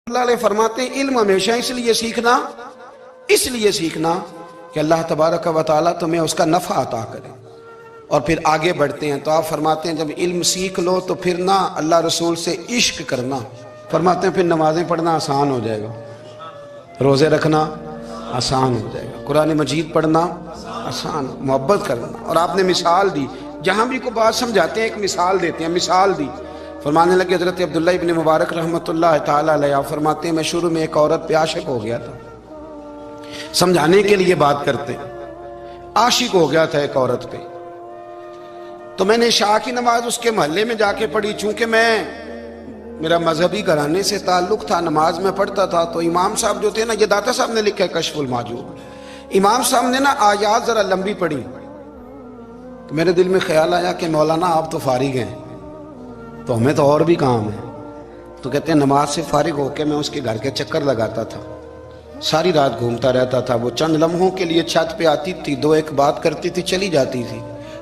اللہ علیہ فرماتے ہیں علم ہمیشہ اس لیے سیکھنا کہ اللہ تبارک و تعالیٰ تمہیں اس کا نفع عطا کرے اور پھر آگے بڑھتے ہیں۔ تو آپ فرماتے ہیں جب علم سیکھ لو تو پھر نہ اللہ رسول سے عشق کرنا، فرماتے ہیں پھر نمازیں پڑھنا آسان ہو جائے گا، روزے رکھنا آسان ہو جائے گا، قرآن مجید پڑھنا آسان، محبت کرنا۔ اور آپ نے مثال دی، جہاں بھی کوئی بات سمجھاتے ہیں ایک مثال دیتے ہیں، مثال دی، فرمانے لگے حضرت عبداللہ ابن مبارک رحمۃ اللہ تعالیٰ علیہ فرماتے ہیں میں شروع میں ایک عورت پہ عاشق ہو گیا تھا، سمجھانے کے لیے بات کرتے ہیں، عاشق ہو گیا تھا ایک عورت پہ، تو میں نے عشاء کی نماز اس کے محلے میں جا کے پڑھی، چونکہ میرا مذہبی گھرانے سے تعلق تھا، نماز میں پڑھتا تھا، تو امام صاحب جو تھے نا، یہ داتا صاحب نے لکھا ہے کشف المحجوب، امام صاحب نے نا آیات ذرا لمبی پڑھی، تو میرے دل میں خیال آیا کہ مولانا آپ تو فارغ ہیں تو ہمیں تو اور بھی کام ہے، تو کہتے ہیں نماز سے فارغ ہو کے میں اس کے گھر کے چکر لگاتا تھا، ساری رات گھومتا رہتا تھا، وہ چند لمحوں کے لیے چھت پہ آتی تھی، دو ایک بات کرتی تھی، چلی جاتی تھی،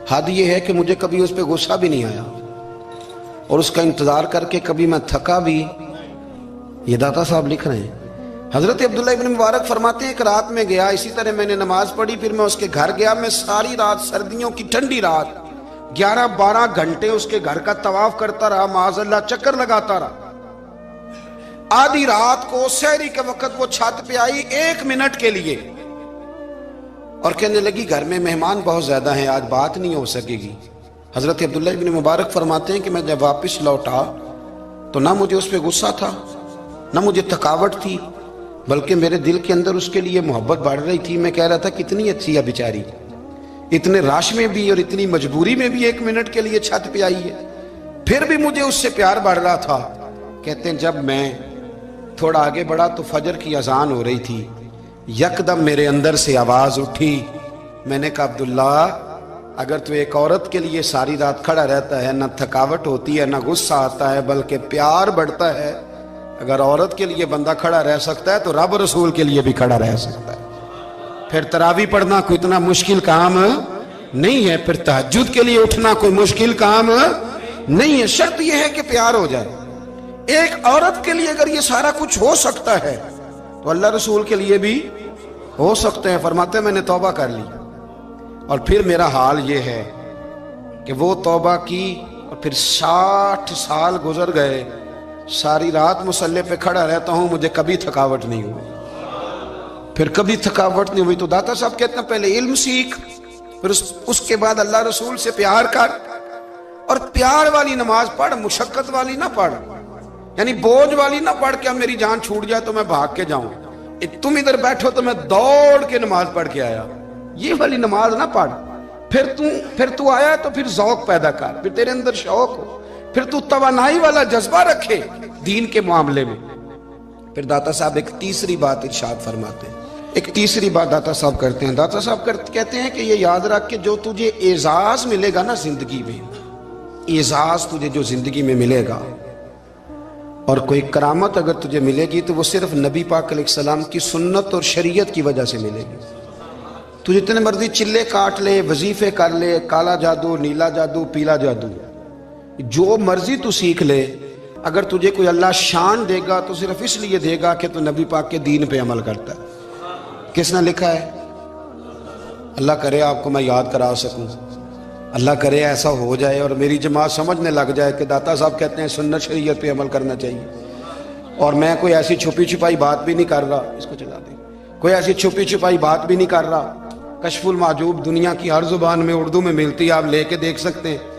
حد یہ ہے کہ مجھے کبھی اس پہ غصہ بھی نہیں آیا اور اس کا انتظار کر کے کبھی میں تھکا بھی۔ یہ داتا صاحب لکھ رہے ہیں۔ حضرت عبداللہ ابن مبارک فرماتے ہیں ایک رات میں گیا، اسی طرح میں نے نماز پڑھی، پھر میں اس کے گھر گیا، میں ساری رات، سردیوں کی ٹھنڈی رات 11-12 گھنٹے اس کے گھر کا طواف کرتا رہا، معاذ اللہ چکر لگاتا رہا۔ آدھی رات کو سحری کے وقت وہ چھت پہ آئی 1 منٹ کے لیے اور کہنے لگی گھر میں مہمان بہت زیادہ ہیں، آج بات نہیں ہو سکے گی۔ حضرت عبداللہ ابن مبارک فرماتے ہیں کہ میں جب واپس لوٹا تو نہ مجھے اس پہ غصہ تھا، نہ مجھے تھکاوٹ تھی، بلکہ میرے دل کے اندر اس کے لیے محبت بڑھ رہی تھی۔ میں کہہ رہا تھا کتنی اچھی ہے بیچاری، اتنے راش میں بھی اور اتنی مجبوری میں بھی 1 منٹ کے لیے چھت پہ آئی ہے، پھر بھی مجھے اس سے پیار بڑھ رہا تھا۔ کہتے ہیں جب میں تھوڑا آگے بڑھا تو فجر کی اذان ہو رہی تھی، یکدم میرے اندر سے آواز اٹھی، میں نے کہا عبداللہ اگر تو ایک عورت کے لیے ساری رات کھڑا رہتا ہے، نہ تھکاوٹ ہوتی ہے، نہ غصہ آتا ہے، بلکہ پیار بڑھتا ہے، اگر عورت کے لیے بندہ کھڑا رہ سکتا ہے تو رب رسول کے لیے بھی کھڑا رہ سکتا ہے۔ پھر تراویح پڑھنا کوئی اتنا مشکل کام نہیں ہے، پھر تہجد کے لیے اٹھنا کوئی مشکل کام نہیں ہے، شرط یہ ہے کہ پیار ہو جائے۔ ایک عورت کے لیے اگر یہ سارا کچھ ہو سکتا ہے تو اللہ رسول کے لیے بھی ہو سکتے ہیں۔ فرماتے ہیں میں نے توبہ کر لی اور پھر میرا حال یہ ہے کہ وہ توبہ کی اور پھر 60 سال گزر گئے، ساری رات مصلی پہ کھڑا رہتا ہوں، مجھے کبھی تھکاوٹ نہیں ہوئی، پھر کبھی تھکاوٹ نہیں ہوئی۔ تو داتا صاحب کہتے ہیں پہلے علم سیکھ، پھر اس کے بعد اللہ رسول سے پیار کر، اور پیار والی نماز پڑھ، مشقت والی نہ پڑھ، یعنی بوجھ والی نہ پڑھ کہ اب میری جان چھوٹ جائے تو میں بھاگ کے جاؤں، تم ادھر بیٹھو تو میں دوڑ کے نماز پڑھ کے آیا، یہ والی نماز نہ پڑھ۔ پھر تو آیا تو پھر ذوق پیدا کر، پھر تیرے اندر شوق ہو، پھر تو توانائی والا جذبہ رکھے دین کے معاملے میں۔ پھر داتا صاحب ایک تیسری بات ارشاد فرماتے ہیں، ایک تیسری بات داتا صاحب کرتے ہیں، داتا صاحب کہتے ہیں کہ یہ یاد رکھ کہ جو تجھے اعزاز ملے گا نا زندگی میں، اعزاز تجھے جو زندگی میں ملے گا اور کوئی کرامت اگر تجھے ملے گی تو وہ صرف نبی پاک علیہ السلام کی سنت اور شریعت کی وجہ سے ملے گی۔ تو جتنے مرضی چلے کاٹ لے، وظیفے کر لے، کالا جادو، نیلا جادو، پیلا جادو، جو مرضی تو سیکھ لے، اگر تجھے کوئی اللہ شان دے گا تو صرف اس لیے دے گا کہ تو نبی پاک کے دین پہ عمل کرتا ہے۔ کس نے لکھا ہے؟ اللہ کرے آپ کو میں یاد کرا سکوں، اللہ کرے ایسا ہو جائے اور میری جماعت سمجھنے لگ جائے کہ داتا صاحب کہتے ہیں سنت شریعت پہ عمل کرنا چاہیے، اور میں کوئی ایسی چھپی چھپائی بات بھی نہیں کر رہا، اس کو چلا دیں، کوئی ایسی چھپی چھپائی بات بھی نہیں کر رہا۔ کشف المحجوب دنیا کی ہر زبان میں اردو میں ملتی ہے، آپ لے کے دیکھ سکتے ہیں۔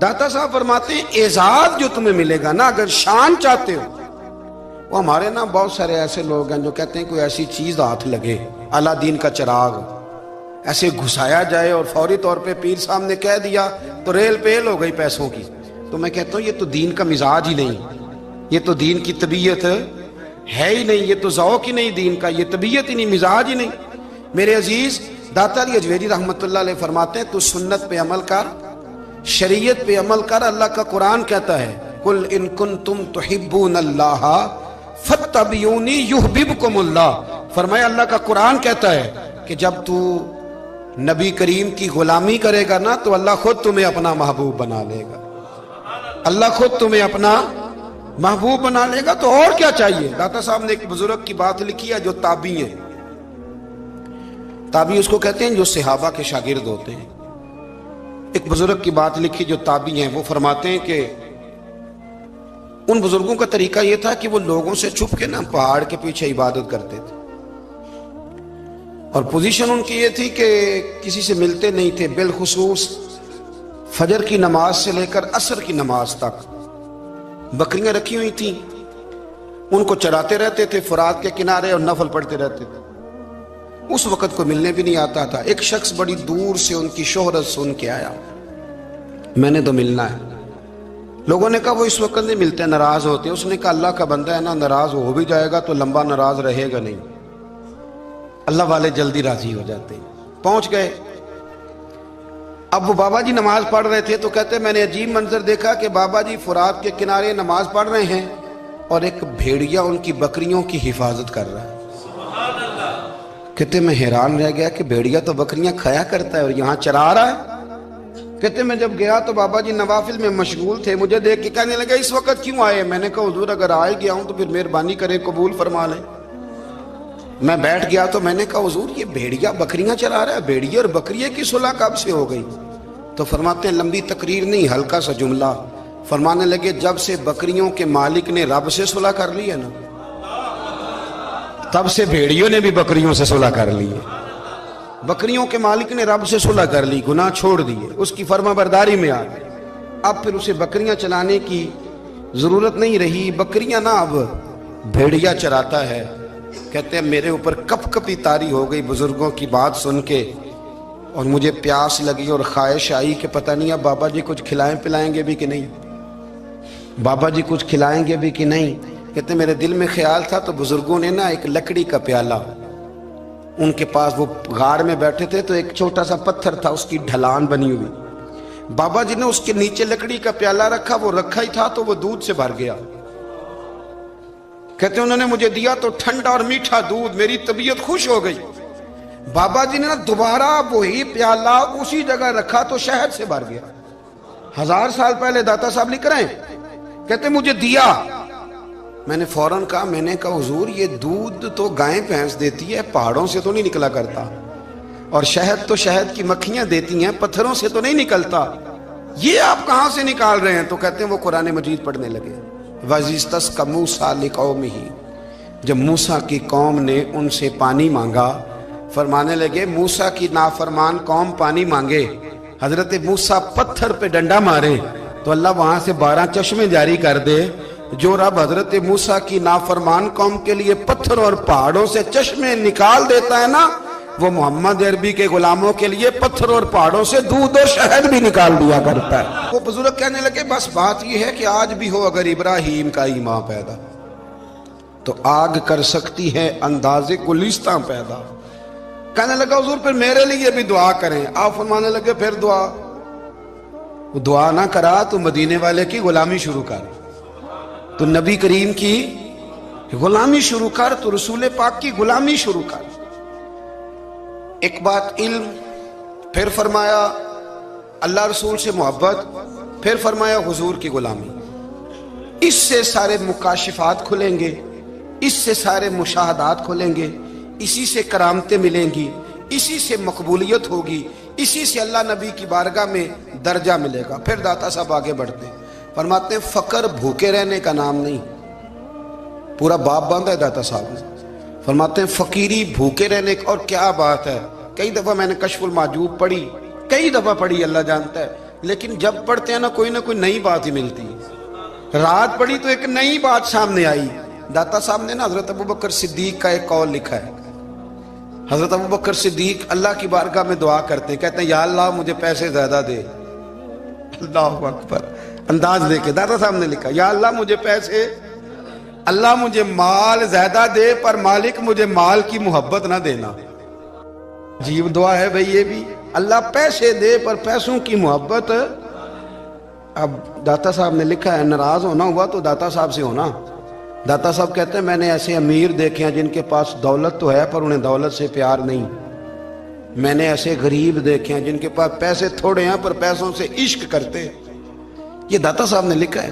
داتا صاحب فرماتے ہیں اعزاز جو تمہیں ملے گا نا، اگر شان چاہتے ہو، وہ ہمارے نا بہت سارے ایسے لوگ ہیں جو کہتے ہیں کوئی ایسی چیز ہاتھ لگے، اعلیٰ دین کا چراغ ایسے گھسایا جائے اور فوری طور پہ پیر صاحب نے کہہ دیا تو ریل پیل ہو گئی پیسوں کی، تو میں کہتا ہوں یہ تو دین کا مزاج ہی نہیں، یہ تو دین کی طبیعت ہے ہی نہیں، یہ تو ذوق ہی نہیں دین کا، یہ طبیعت ہی نہیں، مزاج ہی نہیں۔ میرے عزیز داتا علی اجویری رحمۃ اللہ علیہ فرماتے ہیں تو سنت پہ عمل کر، شریعت پہ عمل کر۔ اللہ کا قرآن کہتا ہے قل ان کنتم تحبون اللہ فاتبعونی یحببکم اللہ، فرمایا اللہ کا قرآن کہتا ہے کہ جب تو نبی کریم کی غلامی کرے گا نا تو اللہ خود تمہیں اپنا محبوب بنا لے گا، اللہ خود تمہیں اپنا محبوب بنا لے گا تو اور کیا چاہیے. داتا صاحب نے ایک بزرگ کی بات لکھی ہے جو تابعی ہے. تابعی اس کو کہتے ہیں جو صحابہ کے شاگرد ہوتے ہیں. ایک بزرگ کی بات لکھی جو تابعی ہیں. وہ فرماتے ہیں کہ ان بزرگوں کا طریقہ یہ تھا کہ وہ لوگوں سے چھپ کے نا پہاڑ کے پیچھے عبادت کرتے تھے, اور پوزیشن ان کی یہ تھی کہ کسی سے ملتے نہیں تھے, بالخصوص فجر کی نماز سے لے کر عصر کی نماز تک بکریاں رکھی ہوئی تھیں, ان کو چراتے رہتے تھے فرات کے کنارے اور نفل پڑھتے رہتے تھے. اس وقت کو ملنے بھی نہیں آتا تھا. ایک شخص بڑی دور سے ان کی شہرت سن کے آیا, میں نے تو ملنا ہے. لوگوں نے کہا وہ اس وقت نہیں ملتے, ناراض ہوتے. اس نے کہا اللہ کا بندہ ہے نا, ناراض ہو بھی جائے گا تو لمبا ناراض رہے گا نہیں, اللہ والے جلدی راضی ہو جاتے ہیں. پہنچ گئے. اب وہ بابا جی نماز پڑھ رہے تھے تو کہتے میں نے عجیب منظر دیکھا کہ بابا جی فرات کے کنارے نماز پڑھ رہے ہیں اور ایک بھیڑیا ان کی بکریوں کی حفاظت کر رہا ہے. کہتے میں حیران رہ گیا کہ بھیڑیا تو بکریاں کھایا کرتا ہے اور یہاں چرا رہا ہے. کہتے میں جب گیا تو بابا جی نوافل میں مشغول تھے, مجھے دیکھ کے کہنے لگا اس وقت کیوں آئے. میں نے کہا حضور اگر آئے گیا ہوں تو پھر مہربانی کرے قبول فرما لیں. میں بیٹھ گیا تو میں نے کہا حضور یہ بھیڑیا بکریاں چرا رہا ہے, بھیڑیا اور بکریے کی صلح کب سے ہو گئی. تو فرماتے ہیں لمبی تقریر نہیں, ہلکا سا جملہ. فرمانے لگے جب سے بکریوں کے مالک نے رب سے صلح کر لی ہے نا, تب سے بھیڑیوں نے بھی بکریوں سے صلح کر لی ہے. بکریوں کے مالک نے رب سے صلح کر لی, گناہ چھوڑ دیے, اس کی فرما برداری میں آ گئے. اب پھر اسے بکریاں چلانے کی ضرورت نہیں رہی. بکریاں نا اب بھیڑیا چراتا ہے. کہتے ہیں میرے اوپر کپ کپی طاری ہو گئی بزرگوں کی بات سن کے, اور مجھے پیاس لگی اور خواہش آئی کہ پتہ نہیں اب بابا جی کچھ کھلائیں پلائیں گے بھی کہ نہیں, بابا جی کچھ کھلائیں گے بھی کہ نہیں. کہتے میرے دل میں خیال تھا تو بزرگوں نے نا ایک لکڑی کا پیالہ, ان کے پاس وہ غار میں بیٹھے تھے تو ایک چھوٹا سا پتھر تھا, اس کی ڈھلان بنی ہوئی. بابا جی نے اس کے نیچے لکڑی کا پیالہ رکھا, وہ رکھا ہی تھا تو وہ دودھ سے بھر گیا. کہتے انہوں نے مجھے دیا تو ٹھنڈا اور میٹھا دودھ, میری طبیعت خوش ہو گئی. بابا جی نے نا دوبارہ وہی پیالہ اسی جگہ رکھا تو شہد سے بھر گیا. 1000 سال پہلے داتا صاحب لکھ رہے ہیں. کہتے مجھے دیا, میں نے فوراً کہا, میں نے کہا حضور یہ دودھ تو گائیں بھینس دیتی ہے, پہاڑوں سے تو نہیں نکلا کرتا, اور شہد تو شہد کی مکھیاں دیتی ہیں, پتھروں سے تو نہیں نکلتا, یہ آپ کہاں سے نکال رہے ہیں. تو کہتے ہیں وہ قرآن مجید پڑھنے لگے. وَإِذِ اسْتَسْقَى مُوسَىٰ لِقَوْمِهِ, جب موسیٰ کی قوم نے ان سے پانی مانگا, فرمانے لگے موسیٰ کی نافرمان قوم پانی مانگے, حضرت موسیٰ پتھر پہ ڈنڈا مارے تو اللہ وہاں سے 12 چشمے جاری کر دے. جو رب حضرت موسیٰ کی نافرمان قوم کے لیے پتھر اور پہاڑوں سے چشمے نکال دیتا ہے نا, وہ محمد عربی کے غلاموں کے لیے پتھر اور پہاڑوں سے دودھ اور شہد بھی نکال دیا کرتا ہے. وہ بزرگ کہنے لگے بس بات یہ ہے کہ آج بھی ہو اگر ابراہیم کا ایمان پیدا تو آگ کر سکتی ہے انداز گلستاں پیدا. کہنے لگا حضور پھر میرے لیے بھی دعا کریں. آپ فرمانے لگے پھر دعا نہ کرا تو مدینے والے کی غلامی شروع کر, تو نبی کریم کی غلامی شروع کر, تو رسول پاک کی غلامی شروع کر. ایک بات علم, پھر فرمایا اللہ رسول سے محبت, پھر فرمایا حضور کی غلامی. اس سے سارے مکاشفات کھلیں گے, اس سے سارے مشاہدات کھلیں گے, اسی سے کرامتیں ملیں گی, اسی سے مقبولیت ہوگی, اسی سے اللہ نبی کی بارگاہ میں درجہ ملے گا. پھر داتا صاحب آگے بڑھتے ہیں, فرماتے ہیں فقر بھوکے رہنے کا نام نہیں. پورا باب باندھا ہے داتا صاحب نے. فرماتے ہیں فقیری بھوکے رہنے کا, اور کیا بات ہے. کئی دفعہ میں نے کشف المحجوب پڑھی, کئی دفعہ پڑھی, اللہ جانتا ہے, لیکن جب پڑھتے ہیں نا کوئی نہ کوئی نئی بات ہی ملتی ہے. رات پڑھی تو ایک نئی بات سامنے آئی. داتا صاحب نے نا حضرت ابوبکر صدیق کا ایک قول لکھا ہے. حضرت ابوبکر صدیق اللہ کی بارگاہ میں دعا کرتے ہیں, کہتے ہیں یا اللہ مجھے پیسے زیادہ دے. اللہ اکبر, انداز دے کے داتا صاحب نے لکھا یا اللہ مجھے پیسے, اللہ مجھے مال زیادہ دے, پر مالک مجھے مال کی محبت نہ دینا. عجیب دعا ہے بھئی یہ بھی, اللہ پیسے دے پر پیسوں کی محبت. اب داتا صاحب نے لکھا ہے ناراض ہونا ہوا تو داتا صاحب سے ہونا. داتا صاحب کہتے ہیں میں نے ایسے امیر دیکھے ہیں جن کے پاس دولت تو ہے پر انہیں دولت سے پیار نہیں. میں نے ایسے غریب دیکھے ہیں جن کے پاس پیسے تھوڑے ہیں پر پیسوں سے عشق کرتے. یہ داتا صاحب نے لکھا ہے.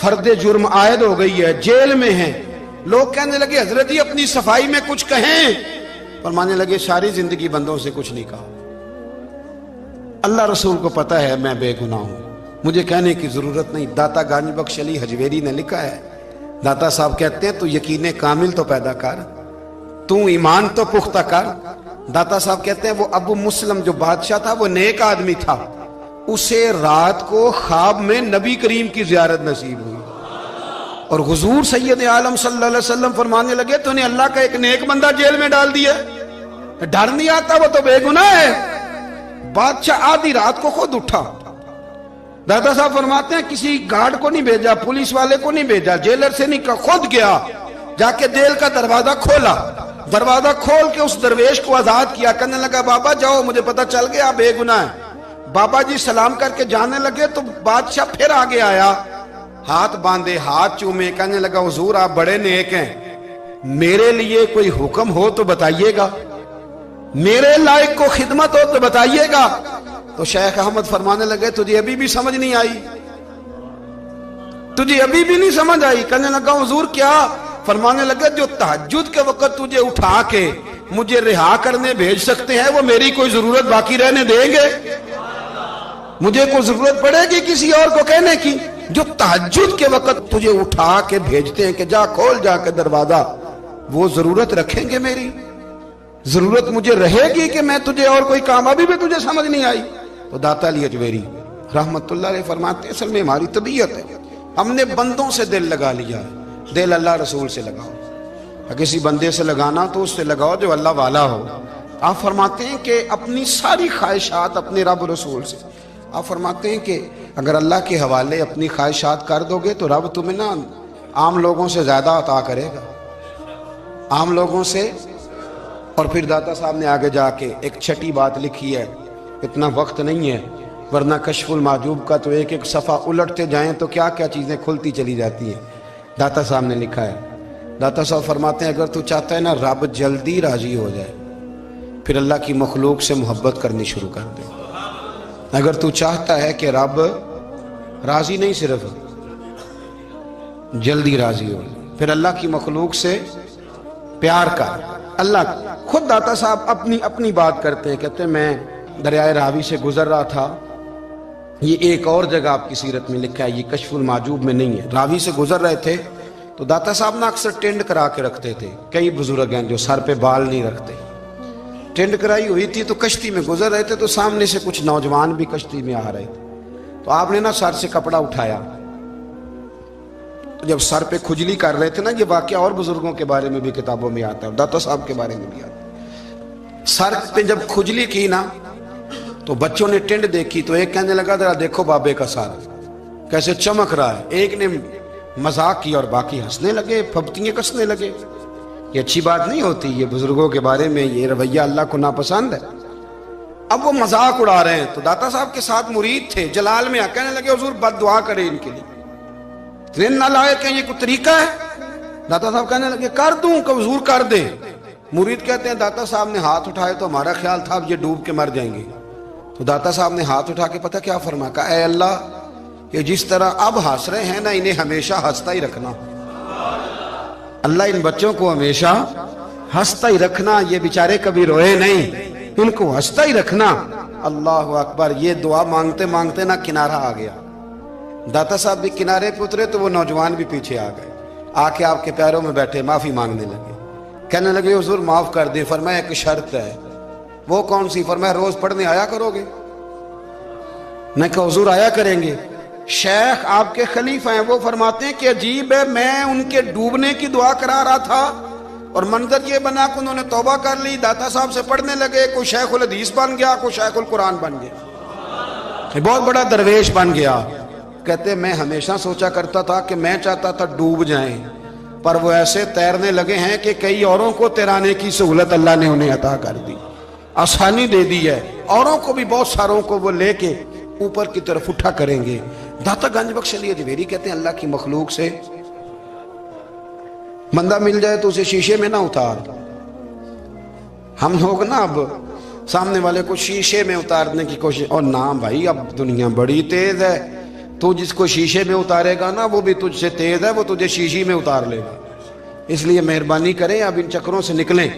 فرد جرم عائد ہو گئی ہے، جیل میں ہیں. لوگ کہنے لگے حضرت جی اپنی صفائی میں کچھ کہیں. فرمانے لگے ساری زندگی بندوں سے کچھ نہیں کہا، اللہ رسول کو پتا ہے میں بے گناہ ہوں، مجھے کہنے کی ضرورت نہیں. داتا گنج بخش علی حجویری نے لکھا ہے، داتا صاحب کہتے ہیں تو یقین کامل تو پیدا کر، تو ایمان تو پختہ کر. داتا صاحب کہتے ہیں وہ ابو مسلم جو بادشاہ تھا وہ نیک آدمی تھا، اسے رات کو خواب میں نبی کریم کی زیارت نصیب ہوئی، اور حضور سید عالم صلی اللہ علیہ وسلم فرمانے لگے تو نے اللہ کا ایک نیک بندہ جیل میں ڈال دیا، ڈر نہیں آتا، وہ تو بے گناہ ہے. بادشاہ آدھی رات کو خود اٹھا. دادا صاحب فرماتے ہیں کسی گارڈ کو نہیں بھیجا، پولیس والے کو نہیں بھیجا، جیلر سے نہیں کہا، خود گیا، جا کے جیل کا دروازہ کھولا، دروازہ کھول کے اس درویش کو آزاد کیا. کہنے لگا بابا جاؤ، مجھے پتا چل گیا بے گناہ ہے. بابا جی سلام کر کے جانے لگے تو بادشاہ پھر آگے آیا، ہاتھ باندھے، ہاتھ چومے. کہنے لگا حضور آپ بڑے نیک ہیں، میرے لیے کوئی حکم ہو تو بتائیے گا، میرے لائق کو خدمت ہو تو بتائیے گا. تو شیخ احمد فرمانے لگے تجھے ابھی بھی سمجھ نہیں آئی، تجھے ابھی بھی نہیں سمجھ آئی. کہنے لگا حضور کیا؟ فرمانے لگے جو تہجد کے وقت تجھے اٹھا کے مجھے رہا کرنے بھیج سکتے ہیں وہ میری کوئی ضرورت باقی رہنے دیں گے؟ مجھے کوئی ضرورت پڑے گی کسی اور کو کہنے کی؟ جو تہجد کے وقت تجھے اٹھا کے بھیجتے ہیں کہ جا کھول جا کے دروازہ، وہ ضرورت رکھیں گے میری؟ ضرورت مجھے رہے گی کہ میں تجھے اور کوئی کام؟ ابھی بھی تجھے سمجھ نہیں آئی؟ تو داتا علی حجویری رحمت اللہ علیہ فرماتے ہیں اصل میں ہماری طبیعت ہے، ہم نے بندوں سے دل لگا لیا، دل اللہ رسول سے لگاؤ. کسی بندے سے لگانا تو اس سے لگاؤ جو اللہ والا ہو. آپ فرماتے ہیں کہ اپنی ساری خواہشات اپنے رب رسول سے، آپ فرماتے ہیں کہ اگر اللہ کے حوالے اپنی خواہشات کر دو گے تو رب تمہیں نا عام لوگوں سے زیادہ عطا کرے گا، عام لوگوں سے. اور پھر داتا صاحب نے آگے جا کے ایک چھٹی بات لکھی ہے، اتنا وقت نہیں ہے ورنہ کشف المحجوب کا تو ایک ایک صفحہ الٹتے جائیں تو کیا کیا چیزیں کھلتی چلی جاتی ہیں. داتا صاحب نے لکھا ہے، داتا صاحب فرماتے ہیں اگر تو چاہتا ہے نا رب جلدی راضی ہو جائے پھر اللہ کی مخلوق سے محبت کرنی شروع کر دے. اگر تو چاہتا ہے کہ رب راضی نہیں صرف جلدی راضی ہو پھر اللہ کی مخلوق سے پیار کر. اللہ خود داتا صاحب اپنی بات کرتے ہیں، کہتے ہیں میں دریائے راوی سے گزر رہا تھا، یہ ایک اور جگہ آپ کی سیرت میں لکھا ہے، یہ کشف المحجوب میں نہیں ہے. راوی سے گزر رہے تھے تو داتا صاحب نے اکثر ٹینڈ کرا کے رکھتے تھے، کئی بزرگ ہیں جو سر پہ بال نہیں رکھتے، ٹینڈ کرائی ہوئی تھی تو کشتی میں گزر رہے تھے تو سامنے سے کچھ نوجوان بھی کشتی میں آ رہے تھے تو آپ نے نا سر سے کپڑا اٹھایا. جب سر پہ کھجلی کر رہے تھے نا، یہ واقعہ اور بزرگوں کے بارے میں بھی کتابوں میں آتا ہے، داتا صاحب کے بارے میں بھی آتا ہے. سر پہ جب کھجلی کی نا تو بچوں نے ٹینڈ دیکھی تو ایک کہنے لگا ذرا دیکھو بابے کا سر کیسے چمک رہا ہے. ایک نے مذاق کی اور باقی ہنسنے لگے، پھپتیاں کسنے لگے. یہ اچھی بات نہیں ہوتی، یہ بزرگوں کے بارے میں یہ رویہ اللہ کو ناپسند ہے. اب وہ مذاق اڑا رہے ہیں تو داتا صاحب کے ساتھ مرید تھے جلال میں، کہنے لگے حضور بد دعا کرے ان کے لیے، اتنے نالائق ہیں، یہ کوئی طریقہ ہے؟ داتا صاحب کہنے لگے کر دوں کہ حضور کر دے. مرید کہتے ہیں داتا صاحب نے ہاتھ اٹھائے تو ہمارا خیال تھا اب یہ ڈوب کے مر جائیں گے. تو داتا صاحب نے ہاتھ اٹھا کے پتہ کیا فرمایا؟ کہا اے اللہ یہ جس طرح اب ہنس رہے ہیں نا انہیں ہمیشہ ہنستا ہی رکھنا. اللہ ان بچوں کو ہمیشہ ہنستا ہی رکھنا، یہ بیچارے کبھی روئے نہیں، ان کو ہنستا ہی رکھنا. اللہ اکبر. یہ دعا مانگتے مانگتے نا کنارہ آ گیا. داتا صاحب بھی کنارے پہ اترے تو وہ نوجوان بھی پیچھے آ گئے، آ کے آپ کے پیروں میں بیٹھے معافی مانگنے لگے. کہنے لگے حضور معاف کر دیں. فرمایا ایک شرط ہے. وہ کون سی؟ فرمایا روز پڑھنے آیا کرو گے. میں کہا حضور آیا کریں گے. شیخ آپ کے خلیفہ ہیں، وہ فرماتے ہیں کہ عجیب ہے میں ان کے ڈوبنے کی دعا کرا رہا تھا اور منظر یہ بنا کہ انہوں نے توبہ کر لی، داتا صاحب سے پڑھنے لگے، کوئی شیخ الحدیث بن گیا، کوئی شیخ القرآن بن گیا، بہت بڑا درویش بن گیا. کہتے میں ہمیشہ سوچا کرتا تھا کہ میں چاہتا تھا ڈوب جائیں، پر وہ ایسے تیرنے لگے ہیں کہ کئی اوروں کو تیرانے کی سہولت اللہ نے انہیں عطا کر دی، آسانی دے دی ہے. اوروں کو بھی بہت ساروں کو وہ لے کے اوپر کی طرف اٹھا کریں گے. داتا گنج بخش علی حجویری کہتے ہیں اللہ کی مخلوق سے بندہ مل جائے تو اسے شیشے میں نہ اتار. ہم لوگ نا اب سامنے والے کو شیشے میں اتارنے کی کوشش، اور نہ بھائی اب دنیا بڑی تیز ہے، تو جس کو شیشے میں اتارے گا نا وہ بھی تجھ سے تیز ہے، وہ تجھے شیشی میں اتار لے گا۔ اس لیے مہربانی کریں اب ان چکروں سے نکلیں۔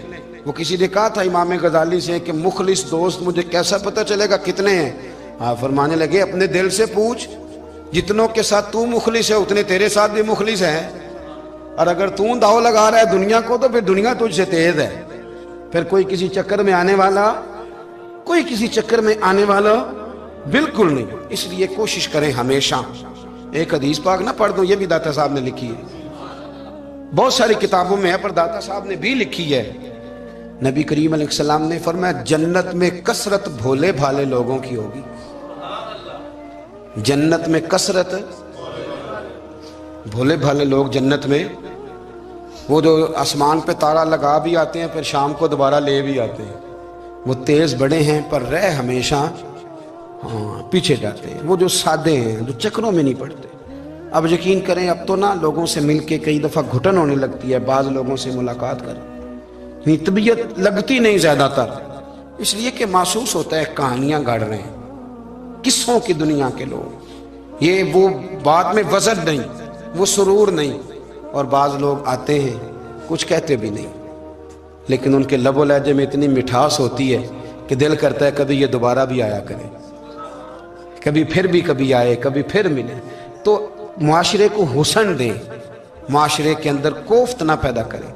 وہ کسی نے کہا تھا امام غزالی سے کہ مخلص دوست مجھے کیسا پتہ چلے گا کتنے ہیں؟ فرمانے لگے اپنے دل سے پوچھ، جتنوں کے ساتھ تو مخلص ہے اتنے تیرے ساتھ بھی مخلص ہیں، اور اگر تو داؤ لگا رہا ہے دنیا کو تو پھر دنیا تجھ سے تیز ہے۔ پھر کوئی کسی چکر میں آنے والا بالکل نہیں۔ اس لیے کوشش کریں ہمیشہ۔ ایک حدیث پاک نہ پڑھ دوں، یہ بھی داتا صاحب نے لکھی ہے، بہت ساری کتابوں میں ہے پر داتا صاحب نے بھی لکھی ہے۔ نبی کریم علیہ السلام نے فرمایا جنت میں کثرت بھولے بھالے لوگوں کی ہوگی۔ جنت میں کثرت بھولے بھالے لوگ جنت میں، وہ جو آسمان پہ تارا لگا بھی آتے ہیں پھر شام کو دوبارہ لے بھی آتے ہیں، وہ تیز بڑے ہیں پر رہ ہمیشہ پیچھے جاتے ہیں۔ وہ جو سادے ہیں، جو چکروں میں نہیں پڑتے۔ اب یقین کریں اب تو نا لوگوں سے مل کے کئی دفعہ گھٹن ہونے لگتی ہے، بعض لوگوں سے ملاقات کر طبیعت لگتی نہیں زیادہ تر، اس لیے کہ محسوس ہوتا ہے کہانیاں گڑھ رہے ہیں، قصوں کی دنیا کے لوگ، یہ وہ بات میں وزن نہیں، وہ سرور نہیں۔ اور بعض لوگ آتے ہیں کچھ کہتے بھی نہیں، لیکن ان کے لب و لہجے میں اتنی مٹھاس ہوتی ہے کہ دل کرتا ہے کبھی یہ دوبارہ بھی آیا کرے، کبھی آئے، کبھی پھر ملے۔ تو معاشرے کو حسن دیں، معاشرے کے اندر کوفت نہ پیدا کریں۔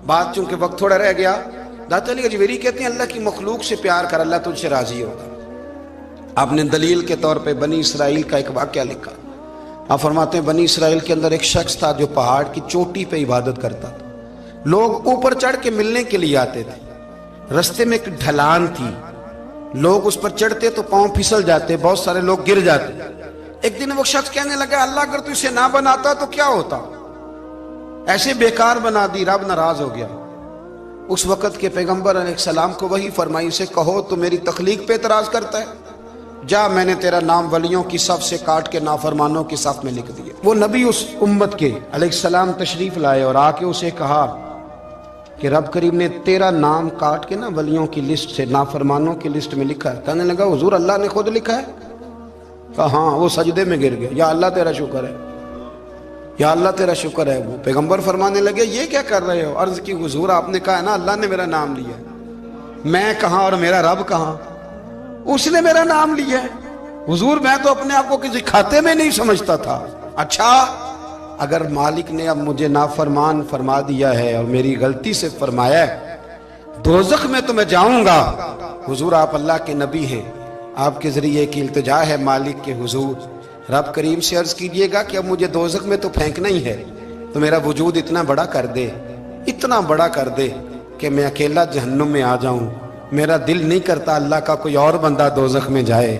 بات چونکہ وقت تھوڑا رہ گیا، داتا علی اجویری کہتے ہیں اللہ کی مخلوق سے پیار کر، اللہ تجھ سے راضی ہوگا۔ آپ نے دلیل کے طور پہ بنی اسرائیل کا ایک واقعہ لکھا۔ آپ فرماتے ہیں بنی اسرائیل کے اندر ایک شخص تھا جو پہاڑ کی چوٹی پہ عبادت کرتا تھا، لوگ اوپر چڑھ کے ملنے کے لیے آتے تھے، رستے میں ایک ڈھلان تھی، لوگ اس پر چڑھتے تو پاؤں پھسل جاتے، بہت سارے لوگ گر جاتے۔ ایک دن وہ شخص کہنے لگا اللہ اگر تو اسے نہ بناتا تو کیا ہوتا، ایسے بیکار بنا دی، رب ناراض ہو گیا۔ اس وقت کے پیغمبر علیہ السلام کو وہی فرمائی سے کہو تو میری تخلیق پہ اعتراض کرتا ہے، جا میں نے تیرا نام ولیوں کی صف سے کاٹ کے نافرمانوں کی صف میں لکھ دیا۔ وہ نبی اس امت کے علیہ السلام تشریف لائے اور آ کے اسے کہا کہ رب کریم نے تیرا نام کاٹ کے نا ولیوں کی لسٹ سے نافرمانوں کی لسٹ میں لکھا ہے۔ کہنے لگا حضور اللہ نے خود لکھا ہے؟ کہا ہاں۔ وہ سجدے میں گر گیا، یا اللہ تیرا شکر ہے، یا اللہ تیرا شکر ہے۔ وہ پیغمبر فرمانے لگے یہ کیا کر رہے ہو؟ عرض کی حضور آپ نے کہا ہے نا اللہ نے میرا نام لیا ہے، میں کہاں اور میرا رب کہاں؟ اس نے میرا نام لیا ہے حضور، میں تو اپنے آپ کو کسی کھاتے میں نہیں سمجھتا تھا۔ اچھا اگر مالک نے اب مجھے نافرمان فرما دیا ہے اور میری غلطی سے فرمایا ہے دوزخ میں تو میں جاؤں گا۔ حضور آپ اللہ کے نبی ہیں، آپ کے ذریعے کی التجا ہے مالک کے حضور، رب کریم سے عرض کیجئے گا کہ اب مجھے دوزخ میں تو پھینکنا ہی ہے، تو میرا وجود اتنا بڑا کر دے، اتنا بڑا کر دے کہ میں اکیلا جہنم میں آ جاؤں۔ میرا دل نہیں کرتا اللہ کا کوئی اور بندہ دوزخ میں جائے،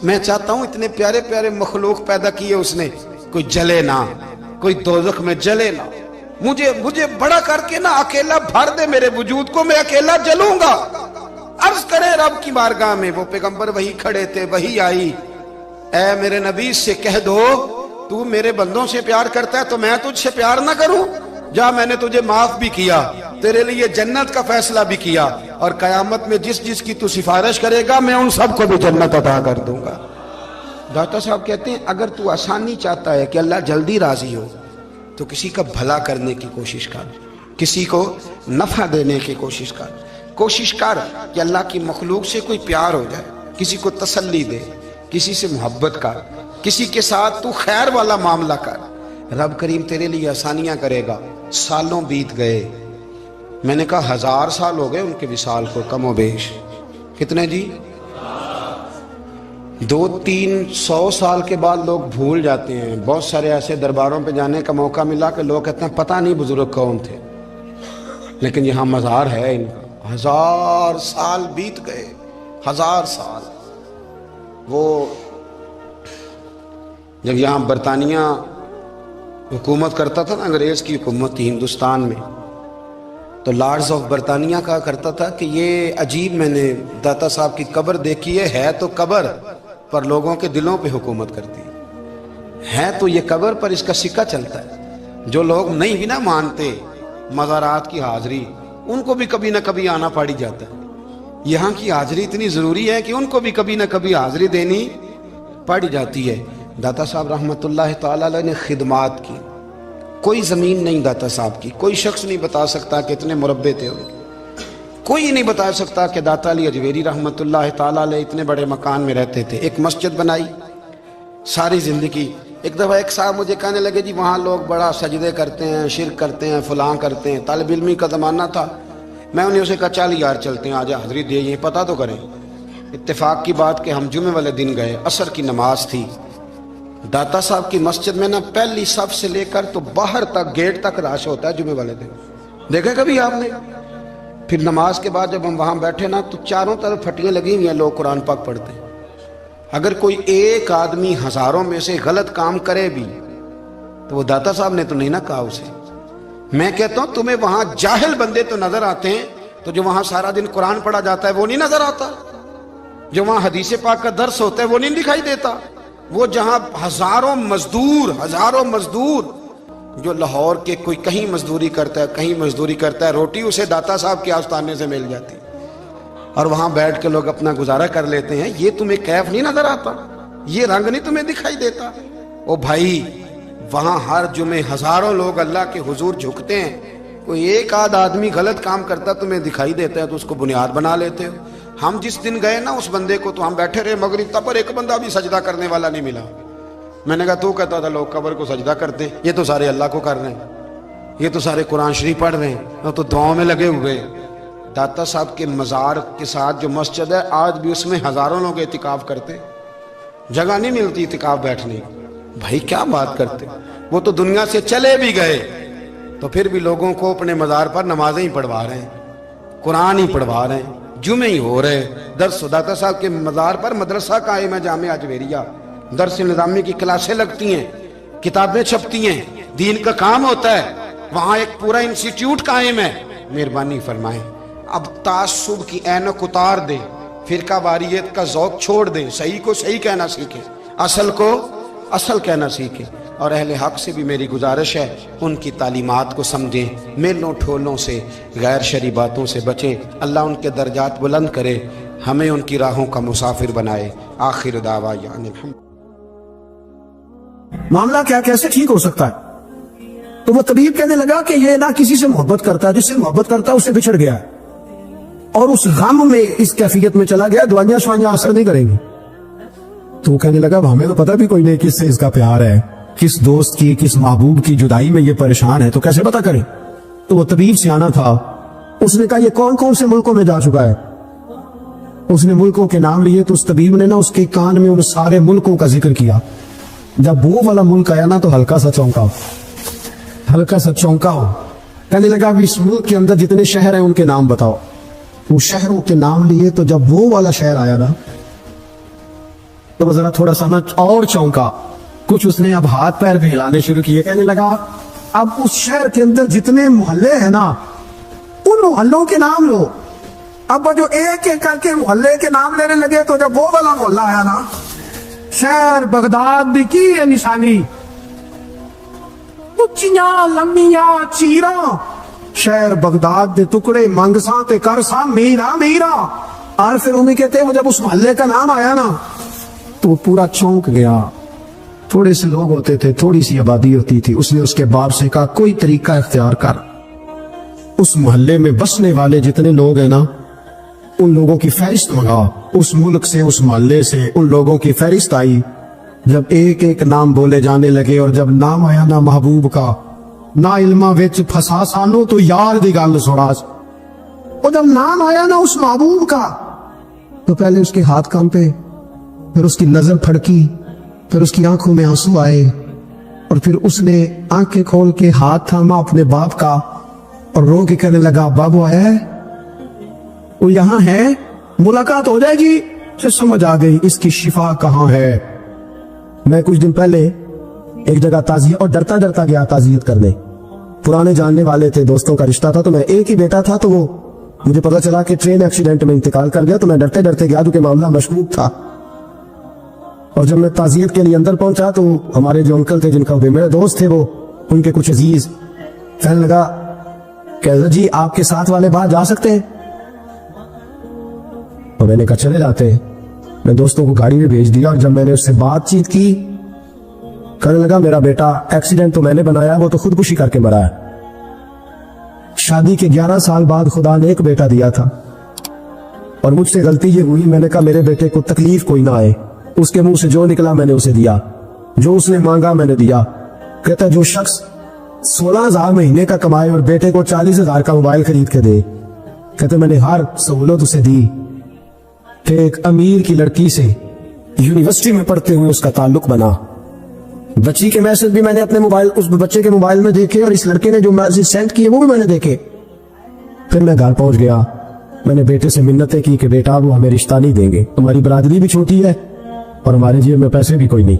میں چاہتا ہوں اتنے پیارے پیارے مخلوق پیدا کیے اس نے، کوئی جلے نہ، کوئی دوزخ میں جلے نہ، مجھے بڑا کر کے نہ اکیلا بھر دے میرے وجود کو، میں اکیلا جلوں گا۔ عرض کرے رب کی بارگاہ میں، وہ پیغمبر وہی کھڑے تھے، وہی آئی، اے میرے نبی سے کہہ دو تو میرے بندوں سے پیار کرتا ہے تو میں تجھ سے پیار نہ کروں؟ جا میں نے تجھے معاف بھی کیا، تیرے لیے جنت کا فیصلہ بھی کیا، اور قیامت میں جس کی تو سفارش کرے گا میں ان سب کو بھی جنت عطا کر دوں گا۔ داتا صاحب کہتے ہیں اگر تو آسانی چاہتا ہے کہ اللہ جلدی راضی ہو تو کسی کا بھلا کرنے کی کوشش کر، کسی کو نفع دینے کی کوشش کر کہ اللہ کی مخلوق سے کوئی پیار ہو جائے، کسی کو تسلی دے، کسی سے محبت کر، کسی کے ساتھ تو خیر والا معاملہ کر، رب کریم تیرے لیے آسانیاں کرے گا۔ سالوں بیت گئے، میں نے کہا 1000 سال ہو گئے ان کے وصال کو کم و بیش، کتنے جی؟ 200-300 سال کے بعد لوگ بھول جاتے ہیں۔ بہت سارے ایسے درباروں پہ جانے کا موقع ملا کہ لوگ کہتے ہیں پتہ نہیں بزرگ کون تھے، لیکن یہاں مزار ہے ان کا۔ 1000 سال بیت گئے، 1000 سال۔ وہ جب یہاں برطانیہ حکومت کرتا تھا نا، انگریز کی حکومت تھی ہندوستان میں، تو لارڈز آف برطانیہ کہا کرتا تھا کہ یہ عجیب، میں نے داتا صاحب کی قبر دیکھی ہے تو قبر پر لوگوں کے دلوں پہ حکومت کرتی ہے تو یہ قبر پر اس کا سکہ چلتا ہے۔ جو لوگ نہیں بھی نہ مانتے مزارات کی حاضری، ان کو بھی کبھی نہ کبھی آنا پڑ جاتا ہے۔ یہاں کی حاضری اتنی ضروری ہے کہ ان کو بھی کبھی نہ کبھی حاضری دینی پڑ جاتی ہے۔ داتا صاحب رحمۃ اللہ تعالی علیہ نے خدمات کی، کوئی زمین نہیں داتا صاحب کی، کوئی شخص نہیں بتا سکتا کہ اتنے مربع تھے ان کے، کوئی نہیں بتا سکتا کہ داتا علی اجویری رحمۃ اللہ تعالی علیہ اتنے بڑے مکان میں رہتے تھے۔ ایک مسجد بنائی ساری زندگی۔ ایک دفعہ ایک صاحب مجھے کہنے لگے جی وہاں لوگ بڑا سجدے کرتے ہیں، شرک کرتے ہیں، فلاں کرتے ہیں، طالب علمی کا زمانہ تھا۔ میں انہیں اسے کہا چل یار چلتے ہیں، آجا حضرت دے یہ پتہ تو کریں۔ اتفاق کی بات کہ ہم جمعے والے دن گئے، عصر کی نماز تھی، داتا صاحب کی مسجد میں نا پہلی صف سے لے کر تو باہر تک گیٹ تک رش ہوتا ہے جمعے والے دن، دیکھا کبھی آپ نے؟ پھر نماز کے بعد جب ہم وہاں بیٹھے نا تو چاروں طرف پھٹیاں لگی ہوئی ہیں، لوگ قرآن پاک پڑھتے ہیں۔ اگر کوئی ایک آدمی ہزاروں میں سے غلط کام کرے بھی تو وہ داتا صاحب نے تو نہیں نہ کہا اسے۔ میں کہتا ہوں تمہیں وہاں جاہل بندے تو نظر آتے ہیں، تو جو وہاں سارا دن قرآن پڑھا جاتا ہے وہ نہیں نظر آتا؟ جو وہاں حدیث پاک کا درس ہوتا ہے وہ نہیں دکھائی دیتا؟ وہ جہاں ہزاروں مزدور جو لاہور کے کوئی کہیں مزدوری کرتا ہے، کہیں مزدوری کرتا ہے، روٹی اسے داتا صاحب کے آستانے سے مل جاتی، اور وہاں بیٹھ کے لوگ اپنا گزارا کر لیتے ہیں۔ یہ تمہیں کیف نہیں نظر آتا؟ یہ رنگ نہیں تمہیں دکھائی دیتا؟ او بھائی، وہاں ہر جمعے ہزاروں لوگ اللہ کے حضور جھکتے ہیں، کوئی ایک آدھ آدمی غلط کام کرتا تمہیں دکھائی دیتا ہے تو اس کو بنیاد بنا لیتے ہو۔ ہم جس دن گئے نا اس بندے کو تو ہم بیٹھے رہے مغرب تک، پر ایک بندہ بھی سجدہ کرنے والا نہیں ملا۔ میں نے کہا تو کہتا تھا لوگ قبر کو سجدہ کرتے ہیں، یہ تو سارے اللہ کو کر رہے ہیں، یہ تو سارے قرآن شریف پڑھ رہے ہیں، تو دعاؤں میں لگے ہوئے۔ داتا صاحب کے مزار کے ساتھ جو مسجد ہے آج بھی اس میں ہزاروں لوگ اعتکاف کرتے، جگہ نہیں ملتی اعتکاف بیٹھنے۔ بھائی کیا بات کرتے، وہ تو دنیا سے چلے بھی گئے تو پھر بھی لوگوں کو اپنے مزار پر نمازیں ہی پڑھوا رہے ہیں، قرآن ہی پڑھوا رہے ہیں، جمعے ہی ہو رہے درس۔ داتا صاحب کے مزار پر مدرسہ قائم ہے، جامعہ اجویریہ، درس نظامی کی کلاسیں لگتی ہیں، کتابیں چھپتی ہیں، دین کا کام ہوتا ہے، وہاں ایک پورا انسٹیٹیوٹ قائم ہے۔ مہربانی فرمائیں اب تعصب کی اینک اتار دیں، فرقہ واریت کا ذوق چھوڑ دیں، صحیح کو صحیح کہنا سیکھیں، اصل کو اصل کہنا سیکھیں، اور اہل حق سے بھی میری گزارش ہے ان کی تعلیمات کو سمجھیں، میلوں ٹھولوں سے، غیر شرعی باتوں سے بچیں۔ اللہ ان کے درجات بلند کرے، ہمیں ان کی راہوں کا مسافر بنائے۔ آخر دعوانا الحمد۔ معاملہ کیا کیسے ٹھیک ہو سکتا ہے؟ تو وہ طبیب کہنے لگا کہ یہ نہ کسی سے محبت کرتا ہے، جس سے محبت کرتا ہے اس سے بچھڑ گیا ہے، اور اس غم میں اس کیفیت میں چلا گیا، دوائیاں شوائیاں اثر نہیں کریں گی۔ تو وہ کہنے لگا ہمیں تو پتہ بھی کوئی نہیں کس سے اس کا پیار ہے، کس دوست کی، کس محبوب کی جدائی میں یہ پریشان ہے، تو کیسے پتہ کریں؟ تو وہ طبیب سیانا تھا، اس نے کہا یہ کون کون سے ملکوں میں جا چکا ہے؟ اس نے ملکوں کے نام لیے تو اس طبیب نے نا اس کے کان میں ان سارے ملکوں کا ذکر کیا۔ جب وہ والا ملک آیا نا تو ہلکا سا چونکا ہو، کہنے لگا اس ملک کے اندر جتنے شہر ہیں ان کے نام بتاؤ۔ وہ شہروں کے نام لیے تو جب وہ والا شہر آیا نا تو وہ ذرا تھوڑا سا نا اور چونکا، کچھ اس نے اب ہاتھ پیر بھی ہلانے شروع کیے، کہنے لگا اب اس شہر کے اندر جتنے محلے ہیں نا ان محلوں کے نام لو۔ اب جو ایک ایک کر کے محلے کے نام لینے لگے تو جب وہ والا محلہ آیا نا، شہر بغداد بھی کی ہے نشانی، اچیاں لمیاں چیراں، شہر بغداد دے ٹکڑے منگساں تے کرساں میرا میرا۔ اور پھر انہیں کہتے ہیں جب اس محلے کا نام آیا نا تو وہ پورا چونک گیا۔ تھوڑے سے لوگ ہوتے تھے، تھوڑی سی آبادی ہوتی تھی، اس نے اس کے باپ سے کہا کوئی طریقہ اختیار کر، اس محلے میں بسنے والے جتنے لوگ ہیں نا ان لوگوں کی فہرست منگا۔ اس ملک سے، اس محلے سے ان لوگوں کی فہرست آئی۔ جب ایک ایک نام بولے جانے لگے اور جب نام آیا نا محبوب کا، نہ علمہ وچ پھسا سانو تو یار دی گل سنا، اور جب نام آیا نا اس محبوب کا تو پہلے اس کے ہاتھ کانپے، پھر اس کی نظر پھڑکی، پھر اس کی آنکھوں میں آنسو آئے، اور پھر اس نے آنکھیں کھول کے ہاتھ تھاما اپنے باپ کا اور رو کے کہنے لگا بابو آیا ہے، وہ یہاں ہے، ملاقات ہو جائے گی۔ پھر سمجھ آ گئی اس کی شفا کہاں ہے۔ میں کچھ دن پہلے ایک جگہ تعزیت، اور ڈرتا ڈرتا گیا تعزیت کرنے، پرانے جاننے والے تھے، دوستوں کا رشتہ تھا، تو میں ایک ہی بیٹا تھا، تو وہ مجھے پتا چلا کہ ٹرین ایکسیڈنٹ میں انتقال کر گیا، تو میں ڈرتے ڈرتے گیا کیونکہ معاملہ مشکوک تھا۔ اور جب میں تعزیت کے لیے اندر پہنچا تو ہمارے جو انکل تھے، جن کا میرے دوست تھے، وہ ان کے کچھ عزیز کہنے لگا کہ جی آپ کے ساتھ والے باہر جا سکتے ہیں؟ اور میں نے کہا چلے جاتے ہیں۔ میں دوستوں کو گاڑی میں بھیج دیا، اور جب میں نے اس سے بات چیت کی کہنے لگا میرا بیٹا ایکسیڈنٹ تو میں نے بنایا, وہ تو خودکشی کر کے مرا ہے. شادی کے 11 سال بعد خدا نے ایک بیٹا دیا تھا, اور مجھ سے غلطی یہ ہوئی, میں نے کہا میرے بیٹے کو تکلیف کوئی نہ آئے. اس کے منہ سے جو نکلا میں نے اسے دیا, جو اس نے مانگا میں نے دیا. کہتا جو شخص 16,000 مہینے کا کمائے اور بیٹے کو 40,000 کا موبائل خرید کے دے, کہتے میں نے ہر سہولت اسے دی. پھر ایک امیر کی لڑکی سے یونیورسٹی میں پڑھتے ہوئے اس کا تعلق بنا. بچی کے میسج بھی میں نے اپنے موبائل, اس بچے کے موبائل میں دیکھے, اور اس لڑکے نے جو میسج سینڈ کیے وہ بھی میں نے دیکھے. پھر میں گھر پہنچ گیا, میں نے بیٹے سے منتیں کی کہ بیٹا وہ ہمیں رشتہ نہیں دیں گے, ہماری برادری بھی چھوٹی ہے اور ہمارے جیب میں پیسے بھی کوئی نہیں.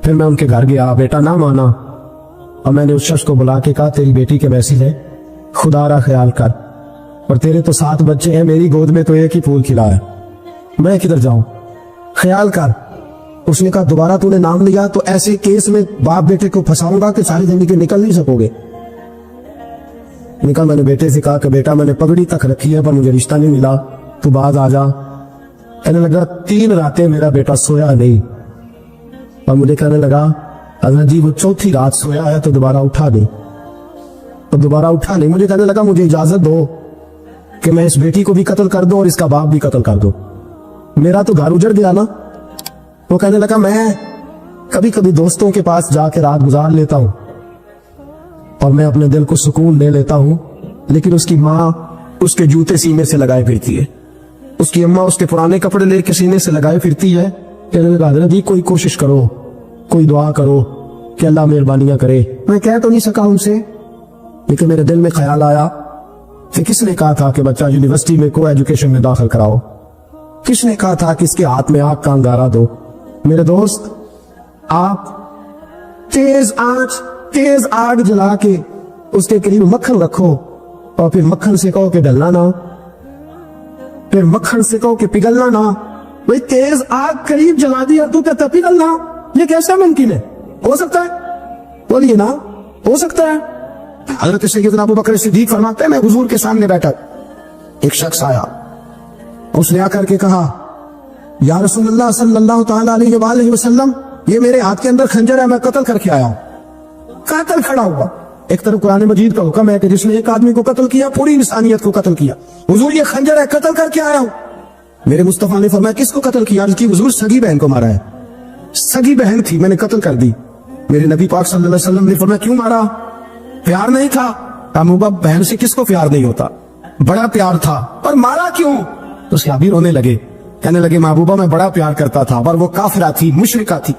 پھر میں ان کے گھر گیا, بیٹا نہ مانا, اور میں نے اس شخص کو بلا کے کہا تیری بیٹی کے میسج ہے, خدا را خیال کر, اور تیرے تو 7 بچے ہیں, میری گود میں تو ایک ہی پھول کھلا ہے, میں کدھر جاؤں, خیال کر. اس نے کہا دوبارہ تو نے نام لیا تو ایسے کیس میں باپ بیٹے کو پھنساؤں گا کہ ساری زندگی نکل نہیں سکو گے. میں نے بیٹے سے کہا کہ بیٹا میں نے پگڑی تک رکھی ہے پر مجھے رشتہ نہیں ملا, تو باز آ جا. کہنے لگا 3 راتیں میرا بیٹا سویا نہیں, اور مجھے کہنے لگا حضرت جی وہ 4تھی رات سویا ہے تو دوبارہ اٹھا نہیں, تو دوبارہ اٹھا نہیں. مجھے کہنے لگا مجھے اجازت دو کہ میں اس بیٹی کو بھی قتل کر دوں اور اس کا باپ بھی قتل کر دوں, میرا تو گھر اجڑ گیا نا. وہ کہنے لگا میں کبھی کبھی دوستوں کے پاس جا کے رات گزار لیتا ہوں اور میں اپنے دل کو سکون دے لیتا ہوں, لیکن اس کی ماں اس کے جوتے سینے سے لگائے پھرتی ہے, اس کی اماں اس کے پرانے کپڑے لے کے سینے سے لگائے پھرتی ہے. کہنے لگا حضرت جی کوئی کوشش کرو, کوئی دعا کرو کہ اللہ مہربانیاں کرے. میں کہہ تو نہیں سکا ان سے, لیکن میرے دل میں خیال آیا کہ کس نے کہا تھا کہ بچہ یونیورسٹی میں کو ایجوکیشن میں داخل کراؤ, کس نے کہا تھا کہ اس کے ہاتھ میں آگ کا انگارہ دو. میرے دوست آپ تیز آگ جلا کے اس کے قریب مکھن رکھو, اور پھر مکھن سے کہو کہ ڈلنا نہ, پھر مکھن سے کہو کہ پگھلنا نہ. بھئی تیز آگ قریب جلا دیا تو کہتا پگھلنا, یہ کیسا ممکن ہے؟ ہو سکتا ہے؟ بولیے نا, ہو سکتا ہے. حضرت سیدنا ابو بکر صدیق فرماتے ہیں میں حضور کے سامنے بیٹھا, ایک شخص آیا, اس نے آ کر کے کہا یا رسول اللہ صلی اللہ تعالی علیہ وآلہ وسلم یہ میرے ہاتھ کے اندر خنجر ہے, میں قتل کر کے آیا ہوں. قاتل کھڑا ہوا. ایک طرف قرآن مجید کا حکم ہے کہ جس نے ایک آدمی کو قتل کیا پوری انسانیت کو قتل کیا. حضور یہ خنجر ہے, قتل کر کے آیا ہوں. میرے مصطفیٰ نے فرمایا کس کو قتل کیا؟ اس کی حضور سگی بہن کو مارا ہے. سگی بہن تھی, میں نے قتل کر دی. میرے نبی پاک صلی اللہ علیہ وسلم نے فرمایا کیوں مارا؟ پیار نہیں تھا. محبوبہ بہن سے کس کو پیار نہیں ہوتا, بڑا پیار تھا, پر مارا کیوں؟ تو صحابی رونے لگے, کہنے لگے محبوبہ میں بڑا پیار کرتا تھا, پر وہ کافرہ تھی, مشرکہ تھی,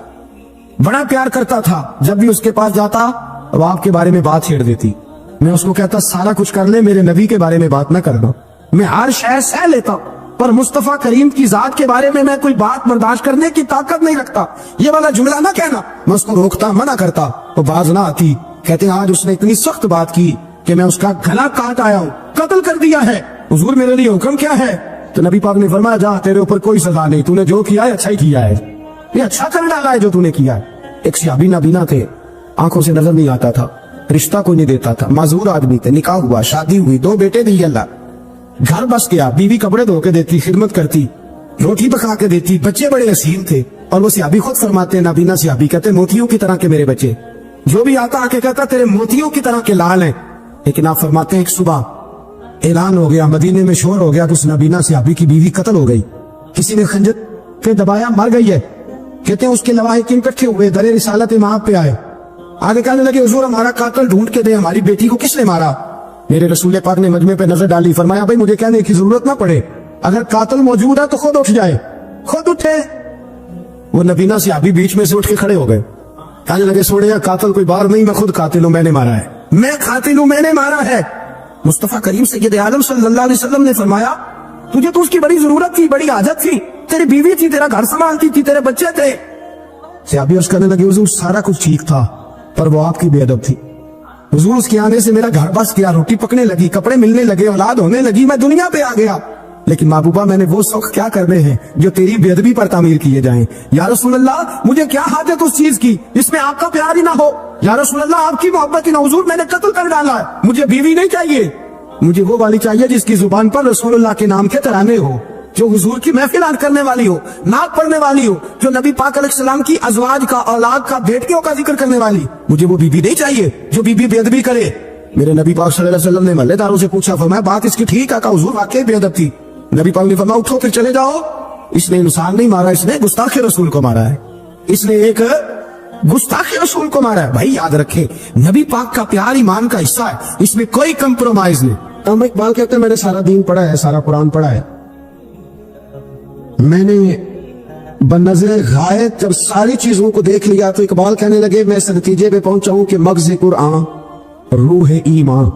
بڑا پیار کرتا تھا. جب بھی اس کے پاس جاتا وہ آپ کے بارے میں بات چھیڑ دیتی. میں اس کو کہتا سارا کچھ کر لے, میرے نبی کے بارے میں بات نہ کر دو. میں ہر شے سہ لیتا, پر مصطفیٰ کریم کی ذات کے بارے میں کوئی بات برداشت کرنے کی طاقت نہیں رکھتا. یہ والا جملہ نہ کہنا. میں اس کو روکتا, منع کرتا, وہ باز نہ آتی. کہتے ہیں آج اس نے اتنی سخت بات کی کہ میں اس کا گلا کاٹ آیا ہوں, قتل کر دیا ہے. حضور میرے لیے حکم کیا ہے؟ تو نبی پاک نے فرمایا جا تیرے اوپر کوئی سزا نہیں, تو نے جو کیا ہے اچھا ہی کیا ہے, یہ اچھا کر ڈالا ہے جو تو نے کیا ہے. ایک صحابی نابینا تھے, آنکھوں سے نظر نہیں آتا تھا, رشتہ کوئی نہیں دیتا تھا, معذور آدمی تھے, نکاح ہوا, شادی ہوئی, 2 بیٹے دی اللہ, گھر بس گیا, بیوی کپڑے دھو کے دیتی, خدمت کرتی, روٹی پکا کے دیتی, بچے بڑے حسین تھے. اور وہ صحابی خود فرماتے ہیں, نابینا صحابی کہتے ہیں موتیوں کی طرح کے میرے بچے, جو بھی آتا آ کے کہتا تیرے موتیوں کی طرح کے لال ہیں. لیکن آپ فرماتے ہیں ایک صبح اعلان ہو گیا, مدینے میں شور ہو گیا کہ اس نابینا صحابی کی بیوی قتل ہو گئی, کسی نے خنجر پہ دبایا, مر گئی ہے. کہتے ہیں اس کے لواحقین اکٹھے ہوئے, در رسالت امام پہ آئے, آگے کہنے لگے حضور ہمارا قاتل ڈھونڈ کے دے, ہماری بیٹی کو کس نے مارا؟ میرے رسول پاک نے مجمع پہ نظر ڈالی, فرمایا بھائی مجھے کہنے کی ضرورت نہ پڑے, اگر قاتل موجود ہے تو خود اٹھ جائے. خود اٹھے. وہ نبینا صحابی بیچ میں سے اٹھ کے کھڑے ہو گئے, کہنے لگے سوڑیا قاتل کوئی بار نہیں, میں خود قاتل ہوں, میں نے مارا ہے, میں قاتل ہوں, میں نے مارا ہے. مصطفیٰ کریم سید عالم صلی اللہ علیہ وسلم نے فرمایا تجھے تو اس کی بڑی ضرورت تھی, بڑی حاجت تھی, تیری بیوی تھی, تیرا گھر سنبھالتی تھی, تیرے بچے تھے. صحابی عرض کرنے لگے حضور سارا کچھ ٹھیک تھا, پر وہ آپ کی بے ادب تھی. حضور اس کے آنے سے میرا گھر بس گیا, روٹی پکنے لگی, کپڑے ملنے لگے, اولاد ہونے لگی, میں دنیا پہ آ گیا. لیکن محبوبہ میں نے وہ سوخ کیا کرنے ہیں جو تیری بے ادبی پر تعمیر کیے جائیں. یا رسول اللہ مجھے کیا حاجت اس چیز کی جس میں آپ کا پیار ہی نہ ہو. یا رسول اللہ آپ کی محبت ہی نہ. حضور میں نے قتل کر ڈالا ہے, مجھے بیوی نہیں چاہیے, مجھے وہ والی چاہیے جس کی زبان پر رسول اللہ کے نام کے ترانے ہو, جو حضور کی محفلات کرنے والی ہو, نعت پڑھنے والی ہو, جو نبی پاک علیہ السلام کی ازواج کا, اولاد کا, بیٹیوں کا ذکر کرنے والی. مجھے وہ بی بی نہیں چاہیے جو بی بی بے ادبی کرے. میرے نبی پاک صلی اللہ علیہ وسلم نے محلے داروں سے پوچھا, فرمایا بات اس کی ٹھیک ہے, کہا حضور واقعی بے ادب تھی. نبی پاک نے فرمایا اٹھو پھر چلے جاؤ, اس نے انسان نہیں مارا, اس نے گستاخ رسول کو مارا ہے, اس نے ایک گستاخ رسول کو مارا ہے. بھائی یاد رکھے نبی پاک کا پیار ایمان کا حصہ ہے, اس میں کوئی کمپرومائز نہیں. ہم اقبال کہتے ہیں میں نے سارا دین پڑھا ہے, سارا قرآن پڑھا ہے, میں نے بنظر غائب جب ساری چیزوں کو دیکھ لیا تو اقبال کہنے لگے میں اس نتیجے پہ پہنچا ہوں کہ مغز قرآن روح ایمان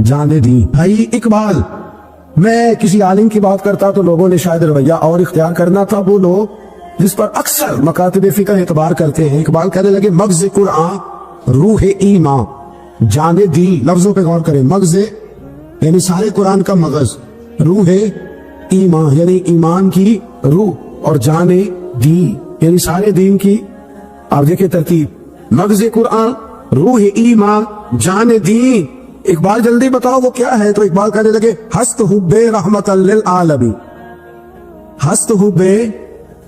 جان دی. بھائی اقبال, میں کسی عالم کی بات کرتا تو لوگوں نے شاید رویہ اور اختیار کرنا تھا, وہ لوگ جس پر اکثر مکاتب فقہ اعتبار کرتے ہیں. اقبال کہنے لگے مغز قرآن روح ایمان جان دی. لفظوں پہ غور کریں, مغز یعنی سارے قرآن کا مغز, روح ایمان یعنی ایمان کی روح, اور جان دی یعنی سارے دین کی. آپ دیکھیں ترتیب, مغز قرآن روح ایمان جان دین. اقبال جلدی بتاؤ وہ کیا ہے؟ تو اقبال کہنے لگے ہست حب رحمت للعالمین, ہست حب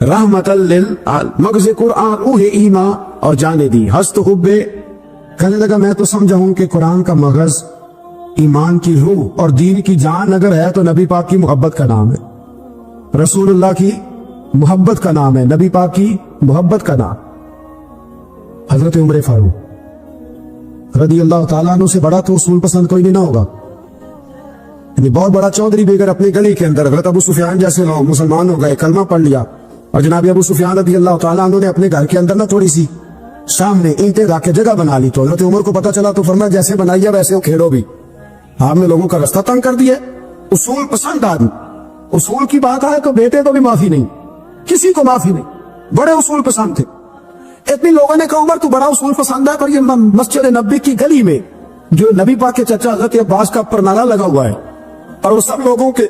رحمت للعالمین, مغز قرآن روح ایمان اور جان دی. ہست حب کہنے لگا میں تو سمجھا ہوں کہ قرآن کا مغز ایمان کی روح اور دین کی جان اگر ہے تو نبی پاک کی محبت کا نام ہے, رسول اللہ کی محبت کا نام ہے, نبی پاک کی محبت کا نام. حضرت عمر فاروق رضی اللہ تعالیٰ عنہ سے بڑا تو اصول پسند کوئی نہیں نہ ہوگا. یعنی بہت بڑا چودھری بھی اگر اپنی گلی کے اندر حضرت ابو سفیان جیسے لوگ مسلمان ہو گئے, کلمہ پڑھ لیا, اور جناب ابو سفیان رضی اللہ تعالیٰ عنہ نے اپنے گھر کے اندر نہ تھوڑی سی سامنے اینٹیں رکھ کے جگہ بنا لی, تو حضرت عمر کو پتا چلا تو فرمایا جیسے بنائیے ویسے وہ کھیڑو بھی, آپ نے لوگوں کا رستہ تنگ کر دیا. اصول پسند آدمی, اصول کی بات آئے تو بیٹے کو بھی معافی نہیں, کسی کو معافی نہیں, بڑے اصول پسند تھے. اتنی لوگوں نے کہا عمر تو بڑا اصول پسند ہے, پر یہ مسجد نبی کی گلی میں جو نبی پاک کے چچا حضرت عباس کا پرنالہ لگا ہوا ہے اور وہ سب لوگوں کے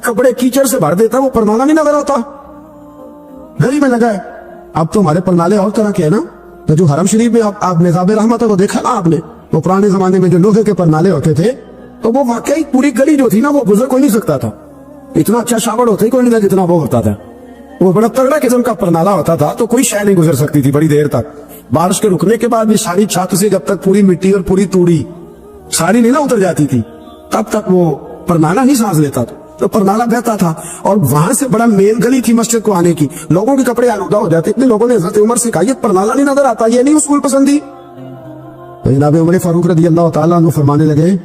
کپڑے کیچڑ سے بھر دیتا ہے, وہ پرنالہ نہیں نظر آتا, گلی میں لگا ہے. اب تو ہمارے پرنالے اور طرح کے ہیں نا, تو جو حرم شریف میں آپ نظام رحمت ہے وہ دیکھا نا آپ نے, وہ پرانے زمانے میں جو لوہے کے پرنالے ہوتے تھے تو وہ واقعی پوری گلی جو تھی نا وہ گزر کوئی نہیں سکتا تھا, اتنا اچھا شاور ہوتا ہی کوئی نہیں تھا جتنا وہ ہوتا تھا. وہ بڑا تگڑا قسم کا پرنالہ ہوتا تھا, تو کوئی شے نہیں گزر سکتی تھی بڑی دیر تک. بارش کے رکنے کے بعد بھی ساری چھت سے جب تک پوری مٹی اور پوری توڑی ساری نہیں نہ اتر جاتی تھی تب تک وہ پرنالہ نہیں سانس لیتا تھا, تو پرنالہ بہتا تھا. اور وہاں سے بڑا مین گلی تھی مسجد کو آنے کی, لوگوں کے کپڑے آلودہ ہو جاتے. اتنے لوگوں نے حضرت عمر سے کہا یہ پرنالہ نہیں نظر آتا, یہ نہیں اصول پسندی. جناب عمر فاروق رضی اللہ تعالیٰ عنہ فرمانے لگے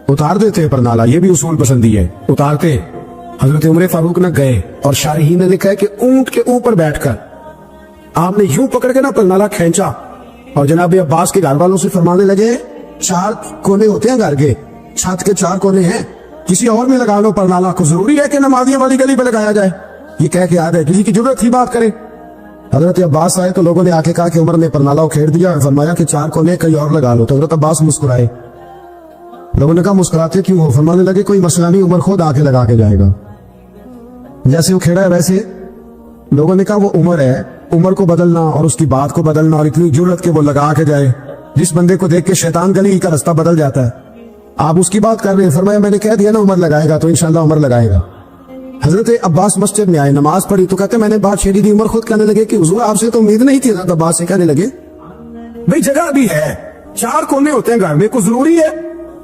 اتار دیتے پرنالہ, یہ بھی اصول پسندی ہے, اتارتے. حضرت عمر فاروق نہ گئے, اور شارحین نے لکھا ہے کہ اونٹ کے اوپر بیٹھ کر آپ نے یوں پکڑ کے نا پرنالہ کھینچا, اور جناب عباس کے گھر والوں سے فرمانے لگے 4 کونے ہوتے ہیں گھر کے, چھت کے 4 کونے ہیں, کسی اور میں لگا لو پرنالہ کو, ضروری ہے کہ نمازیوں والی گلی پہ لگایا جائے. یہ کہہ کے یاد ہے کسی کی ضرورت ہی بات کرے. حضرت عباس آئے تو لوگوں نے آ کے کہا کہ عمر نے پرنالہ کھیڑ دیا, اور فرمایا کہ 4 کونے کہیں اور لگا لو. تو حضرت عباس مسکرائے. لوگوں نے کہا مسکراتے کیوں ہو؟ فرمانے لگے کوئی مسئلہ نہیں, عمر خود آ کے لگا کے جائے گا. جیسے وہ کھیڑا ہے ویسے. لوگوں نے کہا وہ عمر ہے, عمر کو بدلنا اور اس کی بات کو بدلنا اور اتنی جرت کہ وہ لگا کے جائے, جس بندے کو دیکھ کے شیطان گلی کا رستہ بدل جاتا ہے, آپ اس کی بات کر رہے ہیں. فرمایا میں نے کہہ دیا نا عمر لگائے گا, تو انشاءاللہ عمر لگائے گا. حضرت عباس مسجد میں آئے, نماز پڑھی تو کہتے میں نے بات چھیڑی تھی. عمر خود کہنے لگے کہ حضور آپ سے تو امید نہیں تھی. حضرت عباس سے کہنے لگے بھئی جگہ بھی ہے, 4 کونے ہوتے ہیں گھر میں, کو ضروری ہے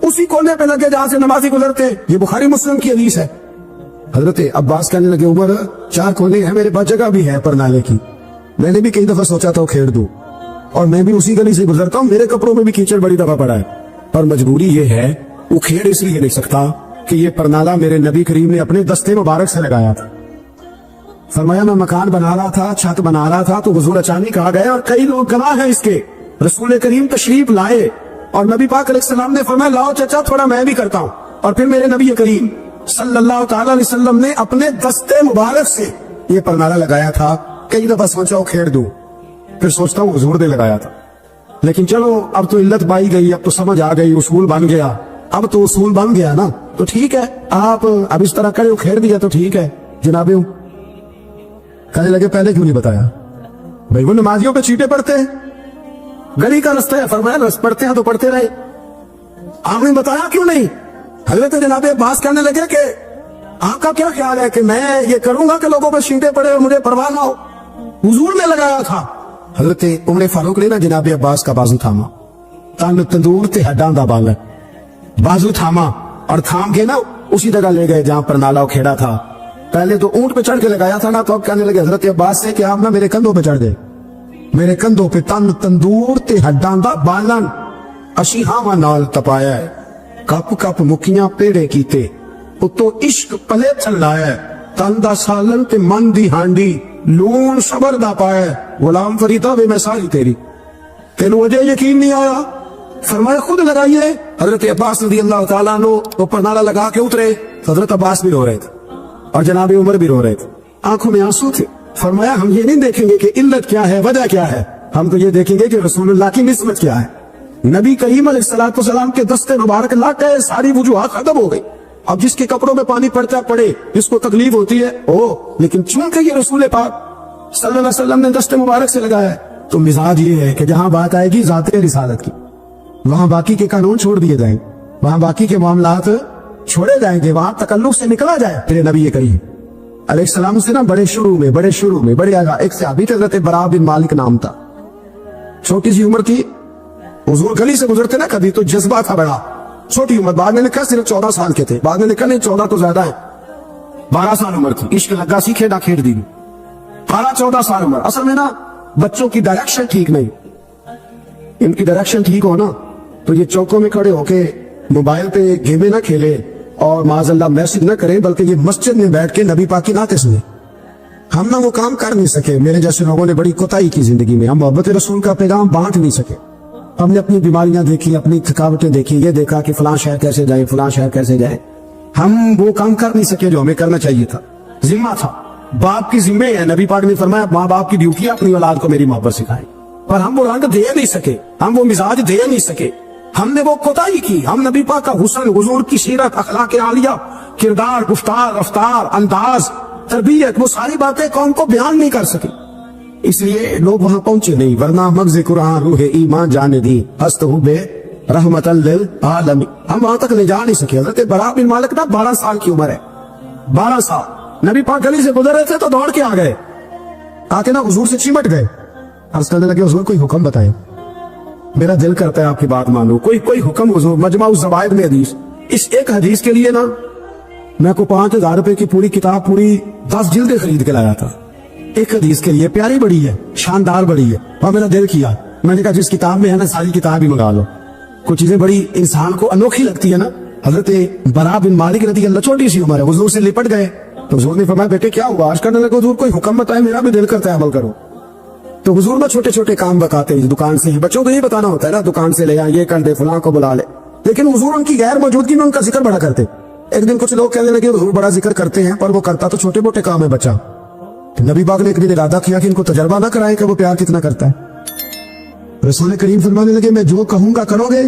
اسی کونے پہ لگے جہاں سے نمازی گزرتے ہیں, یہ بخاری مسلم کی حدیث ہے. حضرت عباس کہنے لگے عمر 4 کونے ہیں, میرے پاس جگہ بھی ہے پرنالے کی, میں نے بھی کئی دفعہ سوچا تھا وہ کھیڑ دوں, اور میں بھی اسی گلی سے گزرتا ہوں, میرے کپڑوں میں بھی کیچڑ بڑی دفعہ پڑا ہے, پر مجبوری یہ ہے وہ کھیڑ اس لیے نہیں سکتا کہ یہ پرنالہ میرے نبی کریم نے اپنے دستے مبارک سے لگایا تھا. فرمایا میں مکان بنا رہا تھا, چھت بنا رہا تھا, تو حضور اچانک آ گئے, اور کئی لوگ گواہ ہیں اس کے. رسول کریم تشریف لائے اور نبی پاک علیہ السلام نے فرمایا لاؤ چچا تھوڑا میں بھی کرتا ہوں, اور پھر میرے نبی کریم صلی اللہ تعالی علیہ وسلم نے اپنے دستے مبارک سے یہ پرنالہ لگایا تھا. کئی دفعہ سوچا وہ کھیڑ دوں, پھر سوچتا ہوں حضور نے لگایا تھا. لیکن چلو اب تو علت پائی گئی, اب تو سمجھ آ گئی, اصول بن گیا, اب تو اصول بن گیا نا, تو ٹھیک ہے آپ اب اس طرح کرے, کھیڑ دیا تو ٹھیک ہے جناب. کہنے لگے پہلے کیوں نہیں بتایا؟ بھائی وہ نمازیوں پہ چیٹے پڑتے ہیں, گلی کا رستہ ہے, فرمایا رس پڑھتے ہیں تو پڑھتے رہے, آپ نے بتایا کیوں نہیں؟ حضرت جناب عباس کہنے لگے کہ آپ کا کیا خیال ہے کہ میں یہ کروں گا کہ لوگوں پہ چھینٹے پڑے اور مجھے پرواہ نہ ہو؟ حضور نے لگایا تھا۔ حضرت عمر فاروق نے نا جناب عباس کا بازو تھاما، تن تندور تے ہڈاں دا بال، بازو تھاما اور تھام کے نا اسی جگہ لے گئے جہاں پر نالا کھیڑا تھا۔ پہلے تو اونٹ پہ چڑھ کے لگایا تھا نا، تو اب کہنے لگے حضرت عباس سے کہ آپ نا میرے کندھوں پہ چڑھ گئے، میرے کندھوں پہ تن تندور تے ہڈاں دا بالن، اسی ہاواں نال تپایا ہے، کپ کپ مکیاں پیڑے کیتے، اتو عشق پلے چلایا، تن دا سالن تے من دی ہانڈی، لون صبر دا پایا، غلام فریدا بے مثالی تیری، تینوں وجہ یقین نہیں آیا؟ فرمایا خود لگائیے۔ حضرت عباس رضی اللہ تعالیٰ عنہ اوپر نالا لگا کے اترے، حضرت عباس بھی رو رہے تھے اور جناب عمر بھی رو رہے تھے، آنکھوں میں آنسو تھے۔ فرمایا ہم یہ نہیں دیکھیں گے کہ علت کیا ہے، وجہ کیا ہے، ہم تو یہ دیکھیں گے کہ رسول اللہ کی نسبت کیا ہے۔ نبی کریم علیہ الصلوۃ والسلام کے دستے مبارک لا کے ساری وجوہات ختم ہو گئی۔ اب جس کے کپڑوں میں پانی پڑتا پڑے، جس کو تکلیف ہوتی ہے لیکن چونکہ یہ رسول پاک صلی اللہ علیہ وسلم نے دستے مبارک سے لگایا ہے، تو مزاج یہ ہے کہ جہاں بات آئے گی ذات رسالت کی، وہاں باقی کے قانون چھوڑ دیے جائیں، وہاں باقی کے معاملات چھوڑے جائیں گے، وہاں تکلف سے نکلا جائے۔ میرے نبی کریم علیہ السلام سے نا بڑے شروع میں بڑے آگا ایک صحابی تھے، حضرت برا بن مالک نام تھا، چھوٹی سی عمر تھی، حضور گلی سے گزرتے نا کبھی تو جذبہ تھا بڑا، چھوٹی عمر، بعد میں لکھا صرف 14 سال کے تھے، بعد میں لکھا نہیں 14 تو زیادہ ہے، 12 سال عمر تھی، عشق لگا سی کھیڑا کھیڑ دی، 12-14 سال عمر۔ اصل میں نا بچوں کی ڈائریکشن ٹھیک نہیں، ان کی ڈائریکشن ٹھیک ہو نا تو یہ چوکوں میں کھڑے ہو کے موبائل پہ گیمیں نہ کھیلے اور معاذ اللہ میسج نہ کرے، بلکہ یہ مسجد میں بیٹھ کے نبی پاک کی نعتیں سنے۔ ہم نہ وہ کام کر نہیں سکے، میرے جیسے لوگوں نے بڑی کوتاہی کی زندگی میں، ہم محبت رسول کا پیغام بانٹ نہیں سکے، ہم نے اپنی بیماریاں دیکھی، اپنی تھکاوٹیں دیکھی، یہ دیکھا کہ فلاں شہر کیسے جائیں، فلاں شہر کیسے جائیں، ہم وہ کام کر نہیں سکے جو ہمیں کرنا چاہیے تھا، ذمہ تھا، باپ کی ذمہ ہے۔ نبی پاک نے فرمایا ماں باپ کی ڈیوٹی ہے اپنی اولاد کو میری محبت سکھائیں، پر ہم وہ رنگ دے نہیں سکے، ہم وہ مزاج دے نہیں سکے، ہم نے وہ کوتاہی کی۔ ہم نبی پاک کا حسن، حضور کی سیرت، اخلاق عالیہ، کردار، گفتار، رفتار، انداز، تربیت، وہ ساری باتیں قوم کو بیان نہیں کر سکے، اس لیے لوگ وہاں پہنچے نہیں، ورنہ مغز قرآن روح ایمان جانے دی ہست بے رحمت للعالمین، ہم وہاں تک لے جا نہیں سکے۔ حضرت برا بن مالک نا 12 سال کی عمر ہے، 12 سال، نبی پاک گلی سے گزر رہے تھے تو دوڑ کے آ گئے، آ کے نا حضور سے چمٹ گئے، عرض کرنے لگے حضور کوئی حکم بتائیں، میرا دل کرتا ہے آپ کی بات مانوں، کوئی حکم حضور۔ مجمع الزوائد میں حدیث، اس ایک حدیث کے لیے نا میں کو 5000 روپے کی پوری کتاب، پوری 10 جلدیں خرید کے لایا تھا، ایک حدیث کے لیے، پیاری بڑی ہے، شاندار بڑی ہے، اور میرا دل کیا، میں نے کہا جس کتاب میں ہے نا ساری کتاب ہی منگا لو، کچھ چیزیں بڑی انسان کو انوکھی لگتی ہے نا۔ حضرت برا بن مالک رضی اللہ، چھوٹی سی عمر ہے، حضور سے لپٹ گئے تو حضور نے فرمایا بیٹے کیا ہوا؟ عرض کرنے لگے حضور کوئی حکم بتائے، میرا بھی دل کرتا ہے عمل کرو۔ تو حضور میں چھوٹے چھوٹے کام بتاتے ہیں، دکان سے ہی، بچوں کو یہ بتانا ہوتا ہے نا، دکان سے لے آ، یہ کر دے، فلاں کو بلا لے، لیکن حضور ان کی غیر موجودگی میں ان کا ذکر بڑا کرتے۔ ایک دن کچھ لوگ کہنے لگے حضور بڑا ذکر کرتے ہیں، پر وہ کرتا تو چھوٹے موٹے کام ہے بچہ۔ نبی پاک نے ایک دن ارادہ کیا کہ ان کو تجربہ نہ کرائے کہ وہ پیار کتنا کرتا ہے۔ رسول کریم فرمانے لگے میں جو کہوں گا کرو گے؟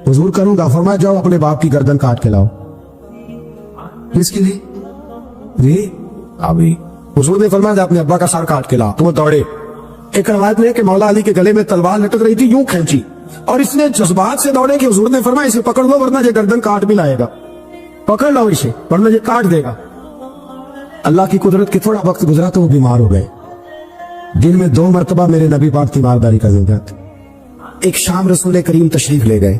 حضور کروں گا۔ فرمایا جاؤ اپنے باپ کی گردن کاٹ کے لاؤ۔ کس کے لیے؟ جی ابھی حضور نے فرمایا اپنے ابا کا سر کاٹ کے لا، تو وہ دوڑے۔ ایک روایت میں کہ مولا علی کے گلے میں تلوار لٹک رہی تھی، یوں کھینچی اور اس نے جذبات سے دوڑے کہ حضور نے فرمایا اسے پکڑ لو ورنہ یہ گردن کاٹ بھی لائے گا، پکڑ لو اسے ورنہ یہ کاٹ دے گا۔ اللہ کی قدرت کے تھوڑا وقت گزرا تو وہ بیمار ہو گئے۔ دن میں 2 مرتبہ میرے نبی پاک تیمارداری کر دیتے تھے۔ ایک شام رسول کریم تشریف لے گئے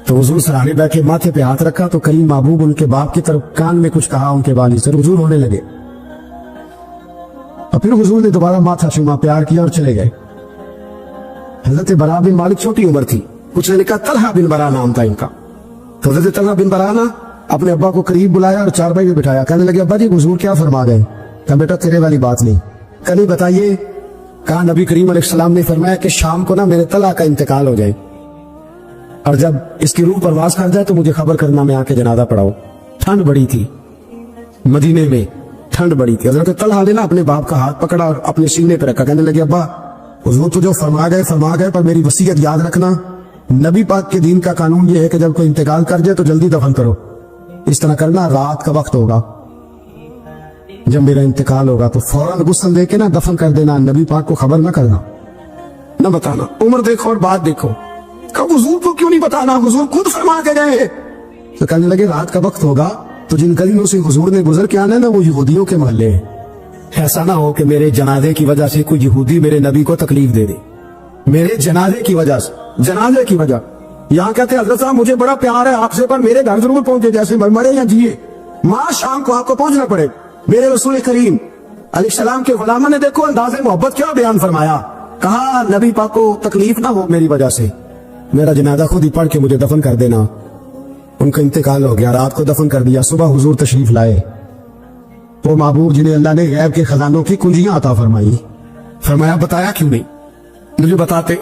تو حضور سرانے بیٹھے، ماتھے پہ ہاتھ رکھا تو کریم محبوب ان کے باپ کی طرف کان میں کچھ کہا، ان کے والد سے حضور ہونے لگے، اور پھر حضور نے دوبارہ ماتھا چوما، پیار کیا اور چلے گئے۔ حضرت برا بن مالک چھوٹی عمر تھی، کچھ نے کہا طلحہ بن برا نام تھا ان کا، تو حضرت طلحہ بن برا نا اپنے ابا کو قریب بلایا اور چارپائی میں بٹھایا، کہنے لگے ابا جی حضور کیا فرما گئے؟ کہا بیٹا تیرے والی بات نہیں، کل بتائیے۔ کہا نبی کریم علیہ السلام نے فرمایا کہ شام کو نا میرے طلحہ کا انتقال ہو جائے اور جب اس کی روح پرواز کر جائے تو مجھے خبر کرنا، میں آ کے جنازہ پڑھاؤ۔ ٹھنڈ بڑی تھی، مدینے میں ٹھنڈ بڑی تھی۔ حضرت طلحہ نے نا اپنے باپ کا ہاتھ پکڑا اور اپنے سینے پہ رکھا، کہنے لگے ابا حضور تو جو فرما گئے، پر میری وصیت یاد رکھنا، نبی پاک کے دین کا قانون یہ ہے کہ جب کوئی انتقال کر جائے تو جلدی دفن کرو، اس طرح کرنا رات کا وقت ہوگا، جب میرا انتقال ہوگا تو فوراً غسل دے کے نا دفن کر دینا، نبی پاک کو خبر نہ کرنا، نہ بتانا۔ عمر دیکھو اور بات دیکھو، کب حضور کو کیوں نہیں بتانا؟ حضور خود فرما کے گئے تو کہنے لگے رات کا وقت ہوگا تو جن گلیوں سے حضور نے گزر کے آنا ہے نا وہ یہودیوں کے محلے ہیں، ایسا نہ ہو کہ میرے جنازے کی وجہ سے کوئی یہودی میرے نبی کو تکلیف دے دے، میرے جنازے کی وجہ سے، جنازے کی وجہ۔ یہاں کہتے ہیں حضرت صاحب مجھے بڑا پیار ہے آپ سے، پر میرے گھر ضرور پہنچے، جیسے مرے یا جیے، ماں شام کو آپ کو پہنچنا پڑے۔ میرے رسول کریم علیہ السلام کے غلاموں نے دیکھو انداز محبت کیا بیان فرمایا، کہا نبی پاک کو تکلیف نہ ہو میری وجہ سے، میرا جنازہ خود ہی پڑھ کے مجھے دفن کر دینا۔ ان کا انتقال ہو گیا، رات کو دفن کر دیا، صبح حضور تشریف لائے، وہ محبوب جنہیں اللہ نے غیب کے خزانوں کی کنجیاں عطا فرمائی، فرمایا بتایا کیوں نہیں، مجھے بتاتے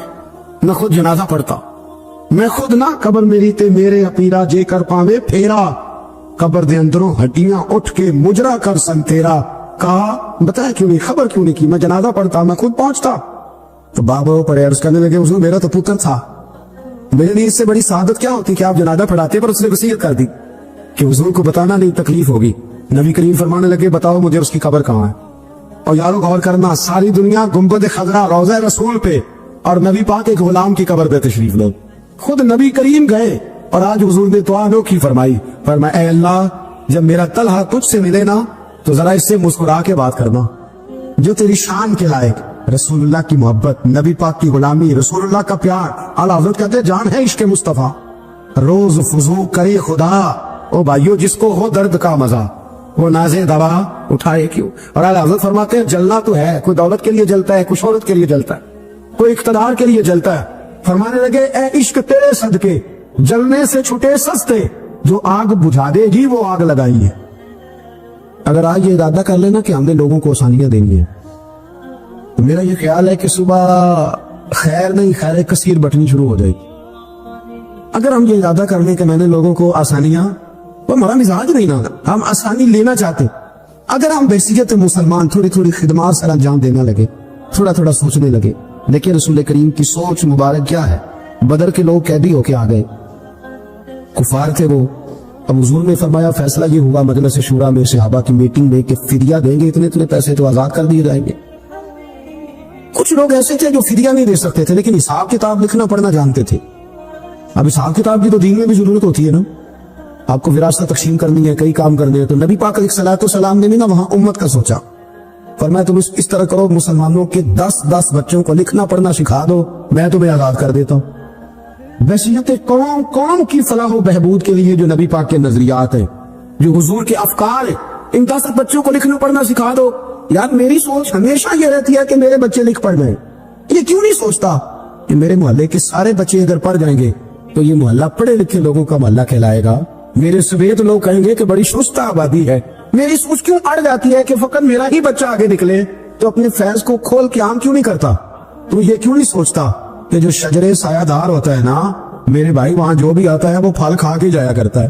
میں خود جنازہ پڑھتا، میں خود نہ قبر میری تے میرے اپیرا جے کر پاوے پھیرا، قبر دے اندروں ہڈیاں اٹھ کے مجرا کر سن تیرا۔ کہا بتایا کیوں نہیں، خبر کیوں نہیں کی، میں جنازہ پڑھتا، میں خود پہنچتا۔ تو بابا وہ پڑے عرض کرنے لگے حضور میرا تو پتر تھا، میرے لیے اس سے بڑی سعادت کیا ہوتی کہ آپ جنازہ پڑھاتے، پر اس نے وصیت کر دی کہ حضور کو بتانا نہیں تکلیف ہوگی۔ نبی کریم فرمانے لگے بتاؤ مجھے اس کی قبر کہاں ہے۔ اور یارو غور کرنا، ساری دنیا گنبد خضرا روضہ رسول پہ اور نبی پاک ایک غلام کی قبر پہ تشریف لو، خود نبی کریم گئے اور آج حضور نے دعا انوکھی فرمائی، فرمایا اے اللہ جب میرا طلحہ تجھ سے ملے نا تو ذرا اس سے مسکرا کے بات کرنا، جو تیری شان کے لائق، رسول اللہ کی محبت، نبی پاک کی غلامی، رسول اللہ کا پیار۔ اعلیٰ حضرت کہتے ہیں جان ہے عشق مصطفیٰ، روز فضو کرے خدا، او بھائیو جس کو ہو درد کا مزہ وہ نازے دوا اٹھائے کیوں۔ اور اعلیٰ حضرت فرماتے ہیں جلنا تو ہے، کوئی دولت کے لیے جلتا ہے، کوئی شہرت کے لیے جلتا ہے، کوئی اقتدار کے لیے جلتا ہے۔ فرمانے لگے اے عشق تیرے صدقے جلنے سے چھٹے سستے، جو آگ بجھا دے گی وہ آگ لگائی ہے۔ اگر آج یہ ارادہ کر لینا کہ ہم نے لوگوں کو آسانیاں دینی ہیں، تو میرا یہ خیال ہے کہ صبح خیر نہیں خیر کثیر بٹنی شروع ہو جائے گی۔ اگر ہم یہ ارادہ کر لیں کہ میں نے لوگوں کو آسانیاں، وہ ہمارا مزاج نہیں نا، ہم آسانی لینا چاہتے۔ اگر ہم بحیثیت مسلمان تھوڑی تھوڑی خدمات سر انجام دینا لگے، تھوڑا تھوڑا سوچنے لگے، دیکھیں رسول کریم کی سوچ مبارک کیا ہے۔ بدر کے لوگ قیدی ہو کے آ گئے، کفار تھے وہ، اب حضور نے فرمایا فیصلہ یہ ہوا مجلس شورا میں صحابہ کی میٹنگ میں کہ فدیہ دیں گے اتنے اتنے پیسے تو آزاد کر دیے جائیں گے۔ کچھ لوگ ایسے تھے جو فدیہ نہیں دے سکتے تھے لیکن حساب کتاب لکھنا پڑھنا جانتے تھے۔ اب حساب کتاب کی تو دین میں بھی ضرورت ہوتی ہے نا، آپ کو وراثت تقسیم کرنی ہے، کئی کام کرنے ہیں، تو نبی پاک علیہ السلام نے بھی نا وہاں امت کا سوچا، فرمایا تم اس طرح کرو مسلمانوں کے 10 بچوں کو لکھنا پڑھنا سکھا دو، میں تمہیں آزاد کر دیتا ہوں۔ بحیثیت قوم کی فلاح و بہبود کے لیے جو نبی پاک کے نظریات ہیں، جو حضور کے افکار ہیں، ان 10 بچوں کو لکھنا پڑھنا سکھا دو۔ یار میری سوچ ہمیشہ یہ رہتی ہے کہ میرے بچے لکھ پڑھ جائیں، یہ کیوں نہیں سوچتا کہ میرے محلے کے سارے بچے اگر پڑھ جائیں گے تو یہ محلہ پڑھے لکھے لوگوں کا محلہ کہلائے گا، میرے سویت لوگ کہیں گے کہ بڑی شستہ آبادی ہے۔ میری سوچ کیوں اڑ جاتی ہے کہ فقط میرا ہی بچہ آگے نکلے، تو اپنے فیض کو کھول کے عام کیوں نہیں کرتا؟ تو یہ کیوں نہیں سوچتا کہ جو شجرے سایہ دار ہوتا ہے نا میرے بھائی، وہاں جو بھی آتا ہے وہ پھل کھا کے جایا کرتا ہے،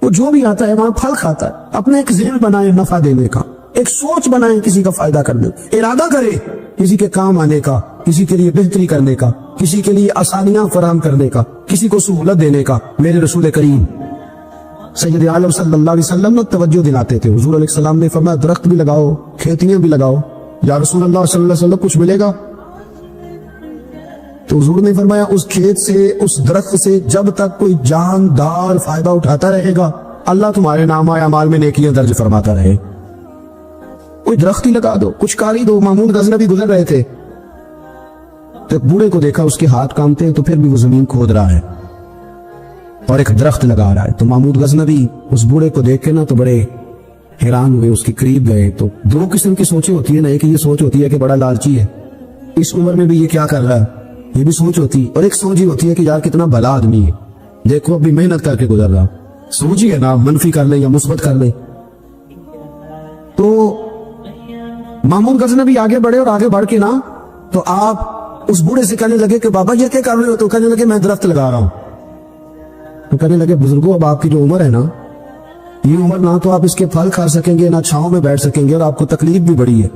وہ جو بھی آتا ہے وہاں پھل کھاتا ہے۔ اپنے ایک ذہن بنائیں نفع دینے کا، ایک سوچ بنائیں کسی کا فائدہ کرنے کا، ارادہ کرے کسی کے کام آنے کا، کسی کے لیے بہتری کرنے کا، کسی کے لیے آسانیاں فراہم کرنے کا، کسی کو سہولت دینے کا۔ میرے رسول کریم سید عالم صلی اللہ علیہ وسلم نے توجہ دلاتے تھے، حضور علیہ السلام نے فرمایا درخت بھی لگاؤ، کھیتیاں بھی لگاؤ، یا رسول اللہ صلی اللہ علیہ وسلم کچھ ملے گا؟ تو حضور نے فرمایا اس کھیت سے، اس درخت سے جب تک کوئی جاندار فائدہ اٹھاتا رہے گا اللہ تمہارے نامہ اعمال میں نیکیاں درج فرماتا رہے۔ کوئی درخت ہی لگا دو، کچھ کاری دو۔ محمود غزنوی گزر رہے تھے تو ایک بوڑھے کو دیکھا، اس کے ہاتھ کامتے ہیں تو پھر بھی وہ زمین کھود رہا ہے اور ایک درخت لگا رہا ہے۔ تو محمود غزنوی اس بوڑھے کو دیکھ کے نا تو بڑے حیران ہوئے، اس کے قریب گئے۔ تو دو قسم کی سوچیں ہوتی ہے نا، ایک یہ سوچ ہوتی ہے کہ بڑا لالچی ہے، اس عمر میں بھی یہ کیا کر رہا ہے، یہ بھی سوچ ہوتی، اور ایک سوچ ہی ہوتی ہے کہ یار کتنا بھلا آدمی ہے، دیکھو ابھی محنت کر کے گزر رہا۔ سوچ ہی ہے نا، منفی کر لے یا مثبت کر لے۔ تو محمود غزنوی آگے بڑھے اور آگے بڑھ کے نا تو آپ اس بوڑھے سے کہنے لگے کہ بابا یہ کیا کر رہے ہو؟ تو کہنے لگے میں درخت لگا رہا ہوں۔ تو کہنے لگے بزرگوں اب آپ کی جو عمر ہے نا، یہ عمر نہ تو آپ اس کے پھل کھا سکیں گے، نہ چھاؤں میں بیٹھ سکیں گے، اور آپ کو تکلیف بھی بڑی ہے۔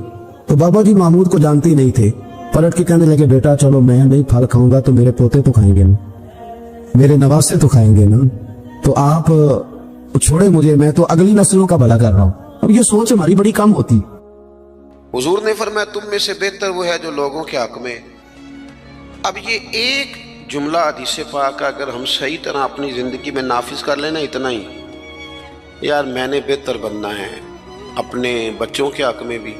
تو بابا جی محمود کو جانتے ہی نہیں تھے، پلٹ کے کہنے لگے بیٹا چلو میں نہیں پھل کھاؤں گا تو میرے پوتے تو کھائیں گے نا، میرے نواسے تو کھائیں گے نا، تو آپ چھوڑے مجھے، میں تو اگلی نسلوں کا بھلا کر رہا ہوں۔ اب یہ سوچ ہماری بڑی کم ہوتی۔ حضور نے فرمایا تم میں سے بہتر وہ ہے جو لوگوں کے حق میں۔ اب یہ ایک جملہ حدیث پاک کا اگر ہم صحیح طرح اپنی زندگی میں نافذ کر لینا اتنا ہی، یار میں نے بہتر بننا ہے، اپنے بچوں کے حق میں بھی،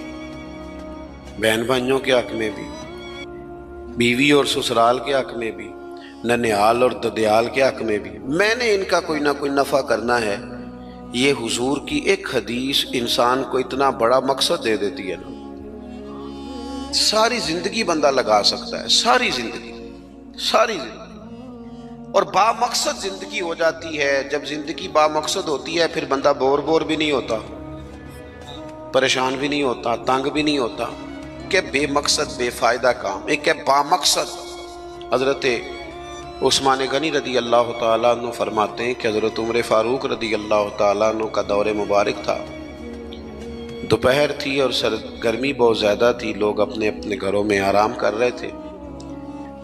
بہن بھائیوں کے حق میں بھی، بیوی اور سسرال کے حق میں بھی، ننیال اور ددیال کے حق میں بھی، میں نے ان کا کوئی نہ کوئی نفع کرنا ہے۔ یہ حضور کی ایک حدیث انسان کو اتنا بڑا مقصد دے دیتی ہے نا، ساری زندگی بندہ لگا سکتا ہے، ساری زندگی اور با مقصد زندگی ہو جاتی ہے۔ جب زندگی با مقصد ہوتی ہے پھر بندہ بور بھی نہیں ہوتا، پریشان بھی نہیں ہوتا، تنگ بھی نہیں ہوتا کہ بے مقصد بے فائدہ کام، ایک ہے با مقصد۔ حضرت عثمان غنی رضی اللہ تعالیٰ عنہ فرماتے ہیں کہ حضرت عمر فاروق رضی اللہ تعالیٰ عنہ کا دور مبارک تھا، دوپہر تھی اور گرمی بہت زیادہ تھی، لوگ اپنے اپنے گھروں میں آرام کر رہے تھے۔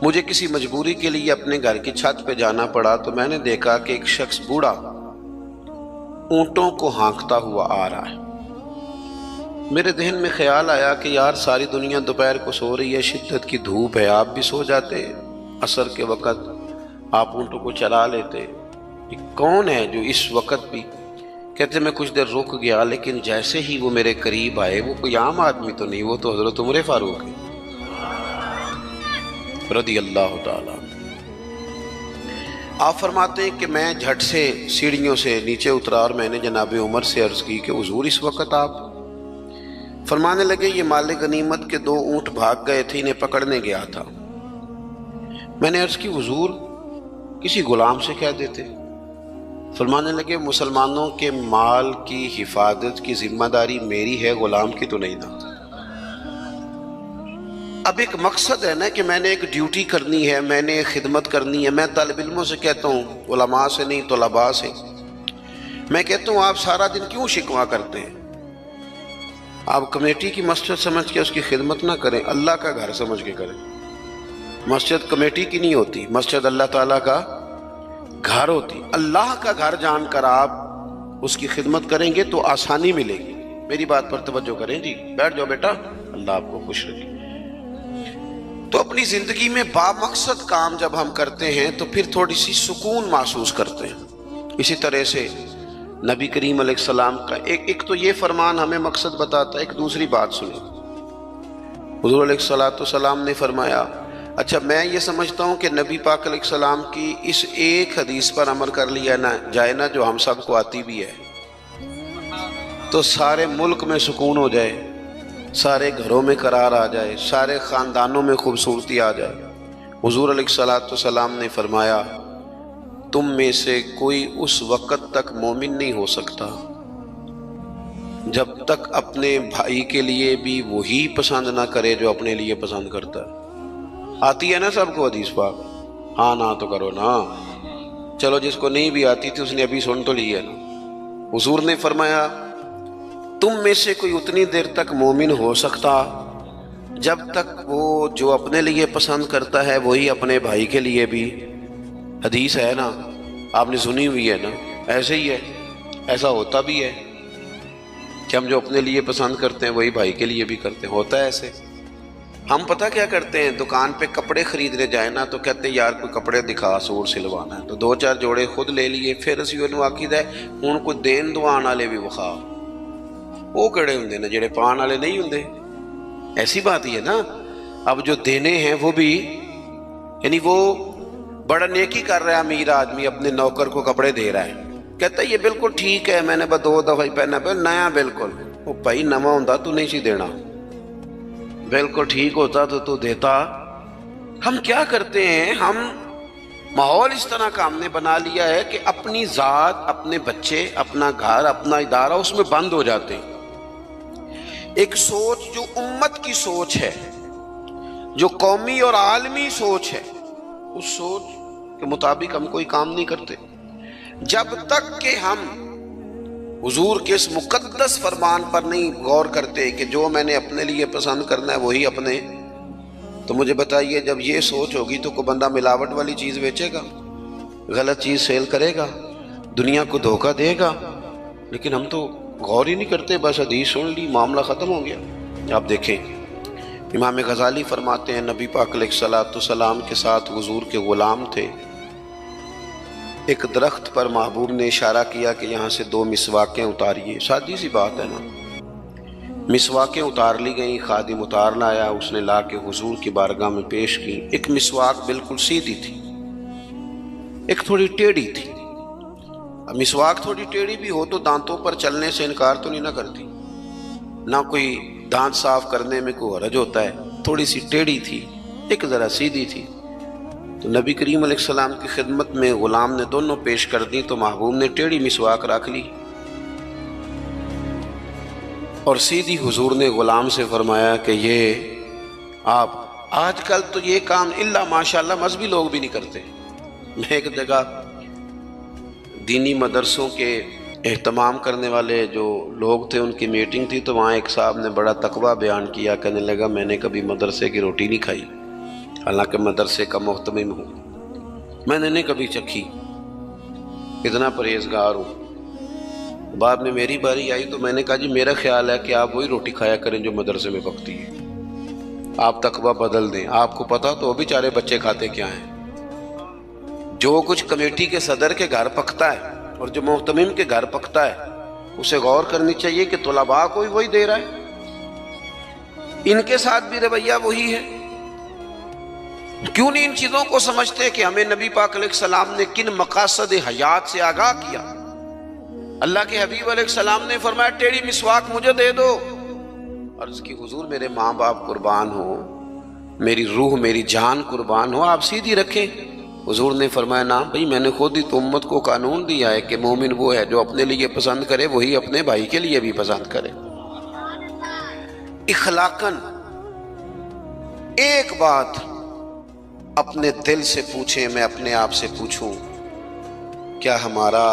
مجھے کسی مجبوری کے لیے اپنے گھر کی چھت پہ جانا پڑا تو میں نے دیکھا کہ ایک شخص بوڑھا اونٹوں کو ہانکتا ہوا آ رہا ہے۔ میرے ذہن میں خیال آیا کہ یار ساری دنیا دوپہر کو سو رہی ہے، شدت کی دھوپ ہے، آپ بھی سو جاتے، عصر کے وقت آپ اونٹوں کو چلا لیتے، کون ہے جو اس وقت بھی؟ کہتے میں کچھ دیر رک گیا، لیکن جیسے ہی وہ میرے قریب آئے، وہ کوئی عام آدمی تو نہیں، وہ تو حضرت عمر فاروق ہے رضی اللہ تعالیٰ۔ آپ فرماتے ہیں کہ میں جھٹ سے سیڑھیوں سے نیچے اترا اور میں نے جناب عمر سے عرض کی کہ حضور اس وقت آپ؟ فرمانے لگے یہ مال غنیمت کے 2 اونٹ بھاگ گئے تھے، انہیں پکڑنے گیا تھا۔ میں نے عرض کی حضور کسی غلام سے کہہ دیتے۔ فرمانے لگے مسلمانوں کے مال کی حفاظت کی ذمہ داری میری ہے، غلام کی تو نہیں نا۔ اب ایک مقصد ہے نا کہ میں نے ایک ڈیوٹی کرنی ہے، میں نے ایک خدمت کرنی ہے۔ میں طالب علموں سے کہتا ہوں، علماء سے نہیں، طلباء سے میں کہتا ہوں آپ سارا دن کیوں شکوا کرتے ہیں؟ آپ کمیٹی کی مسجد سمجھ کے اس کی خدمت نہ کریں، اللہ کا گھر سمجھ کے کریں۔ مسجد کمیٹی کی نہیں ہوتی، مسجد اللہ تعالیٰ کا گھر ہوتی۔ اللہ کا گھر جان کر آپ اس کی خدمت کریں گے تو آسانی ملے گی۔ میری بات پر توجہ کریں جی، بیٹھ جاؤ بیٹا، اللہ آپ کو خوش رکھے۔ تو اپنی زندگی میں با مقصد کام جب ہم کرتے ہیں تو پھر تھوڑی سی سکون محسوس کرتے ہیں۔ اسی طرح سے نبی کریم علیہ السلام کا ایک تو یہ فرمان ہمیں مقصد بتاتا ہے۔ ایک دوسری بات سنیں، حضور علیہ السلام نے فرمایا، اچھا میں یہ سمجھتا ہوں کہ نبی پاک علیہ السلام کی اس ایک حدیث پر عمل کر لیا نہ جائے نا، جو ہم سب کو آتی بھی ہے، تو سارے ملک میں سکون ہو جائے، سارے گھروں میں قرار آ جائے، سارے خاندانوں میں خوبصورتی آ جائے۔ حضور علیہ السلام نے فرمایا تم میں سے کوئی اس وقت تک مومن نہیں ہو سکتا جب تک اپنے بھائی کے لیے بھی وہی پسند نہ کرے جو اپنے لیے پسند کرتا ہے۔ آتی ہے نا سب کو حدیث پاک؟ ہاں نہ تو کرو نا، چلو جس کو نہیں بھی آتی تھی اس نے ابھی سن تو لی ہے نا۔ حضور نے فرمایا تم میں سے کوئی اتنی دیر تک مومن ہو سکتا جب تک وہ جو اپنے لیے پسند کرتا ہے وہی اپنے بھائی کے لیے بھی۔ حدیث ہے نا، آپ نے سنی ہوئی ہے نا، ایسے ہی ہے، ایسا ہوتا بھی ہے کہ ہم جو اپنے لیے پسند کرتے ہیں وہی بھائی کے لیے بھی کرتے ہیں، ہوتا ہے ایسے۔ ہم پتہ کیا کرتے ہیں، دکان پہ کپڑے خریدنے جائیں نا تو کہتے ہیں یار کوئی کپڑے دکھا، سوٹ سلوانا ہے، تو 2-4 جوڑے خود لے لیے، پھر اسی انہوں آکید ہے ان کو دین دوان والے بھی وخا، وہ کڑے ہوں نا جڑے پان والے نہیں ہوں، ایسی بات ہی ہے نا۔ اب جو دینے ہیں وہ بھی، یعنی وہ بڑا نیکی کر رہا ہے امیر آدمی، اپنے نوکر کو کپڑے دے رہا ہے، کہتا ہے یہ بالکل ٹھیک ہے، میں نے بس 2 دفعہ ہی پہنا پہ نیا بالکل۔ وہ بھائی نواں ہوتا تو نہیں سی دینا، بالکل ٹھیک ہوتا تو دیتا۔ ہم کیا کرتے ہیں، ہم ماحول اس طرح کا ہم نے بنا لیا ہے کہ اپنی ذات، اپنے بچے، اپنا گھر، اپنا ادارہ اس میں بند ہو جاتے ہیں۔ ایک سوچ جو امت کی سوچ ہے، جو قومی اور عالمی سوچ ہے، اس سوچ کے مطابق ہم کوئی کام نہیں کرتے جب تک کہ ہم حضور کے اس مقدس فرمان پر نہیں غور کرتے کہ جو میں نے اپنے لیے پسند کرنا ہے وہی اپنے۔ تو مجھے بتائیے جب یہ سوچ ہوگی تو کوئی بندہ ملاوٹ والی چیز بیچے گا، غلط چیز سیل کرے گا، دنیا کو دھوکہ دے گا؟ لیکن ہم تو غور ہی نہیں کرتے، بس حدیث سن لی، معاملہ ختم ہو گیا۔ آپ دیکھیں امام غزالی فرماتے ہیں نبی پاک علیہ الصلوۃ والسلام کے ساتھ حضور کے غلام تھے، ایک درخت پر محبوب نے اشارہ کیا کہ یہاں سے 2 مسواکیں اتاریے، سادی سی بات ہے نا، مسواکیں اتار لی گئیں، خادم اتار لایا، اس نے لا کے حضور کی بارگاہ میں پیش کی۔ ایک مسواک بالکل سیدھی تھی، ایک تھوڑی ٹیڑھی تھی۔ اب مسواک تھوڑی ٹیڑھی بھی ہو تو دانتوں پر چلنے سے انکار تو نہیں نہ کرتی، نہ کوئی دانت صاف کرنے میں کوئی حرج ہوتا ہے، تھوڑی سی ٹیڑھی تھی، ایک ذرا سیدھی تھی۔ تو نبی کریم علیہ السلام کی خدمت میں غلام نے دونوں پیش کر دی تو محبوب نے ٹیڑھی مسواک رکھ لی، اور سیدھی حضور نے غلام سے فرمایا کہ یہ آپ آج کل تو یہ کام الا ماشاءاللہ مذہبی لوگ بھی نہیں کرتے۔ میں ایک جگہ دینی مدرسوں کے اہتمام کرنے والے جو لوگ تھے ان کی میٹنگ تھی، تو وہاں ایک صاحب نے بڑا تقویٰ بیان کیا، کہنے لگا میں نے کبھی مدرسے کی روٹی نہیں کھائی، حالانکہ مدرسے کا محتمم ہوں، میں نے نہیں کبھی چکھی، اتنا پرہیزگار ہوں۔ بعد میں میری باری آئی تو میں نے کہا جی میرا خیال ہے کہ آپ وہی روٹی کھایا کریں جو مدرسے میں پکتی ہے، آپ تقویٰ بدل دیں۔ آپ کو پتا تو وہ بیچارے بچے کھاتے کیا ہیں، جو کچھ کمیٹی کے صدر کے گھر پکتا ہے اور جو محتمم کے گھر پکتا ہے اسے غور کرنی چاہیے کہ طلباء کو وہی دے رہا ہے، ان کے ساتھ بھی رویہ وہی ہے۔ کیوں نہیں ان چیزوں کو سمجھتے کہ ہمیں نبی پاک علیہ السلام نے کن مقاصد حیات سے آگاہ کیا؟ اللہ کے حبیب علیہ السلام نے فرمایا ٹیڑھی مسواک مجھے دے دو، عرض کی حضور میرے ماں باپ قربان ہو، میری روح میری جان قربان ہو، آپ سیدھی رکھیں۔ حضور نے فرمایا نہ بھئی، میں نے خود ہی تو امت کو قانون دیا ہے کہ مومن وہ ہے جو اپنے لیے پسند کرے وہی اپنے بھائی کے لیے بھی پسند کرے۔ اخلاقاً ایک بات اپنے دل سے پوچھیں، میں اپنے آپ سے پوچھوں، کیا ہمارا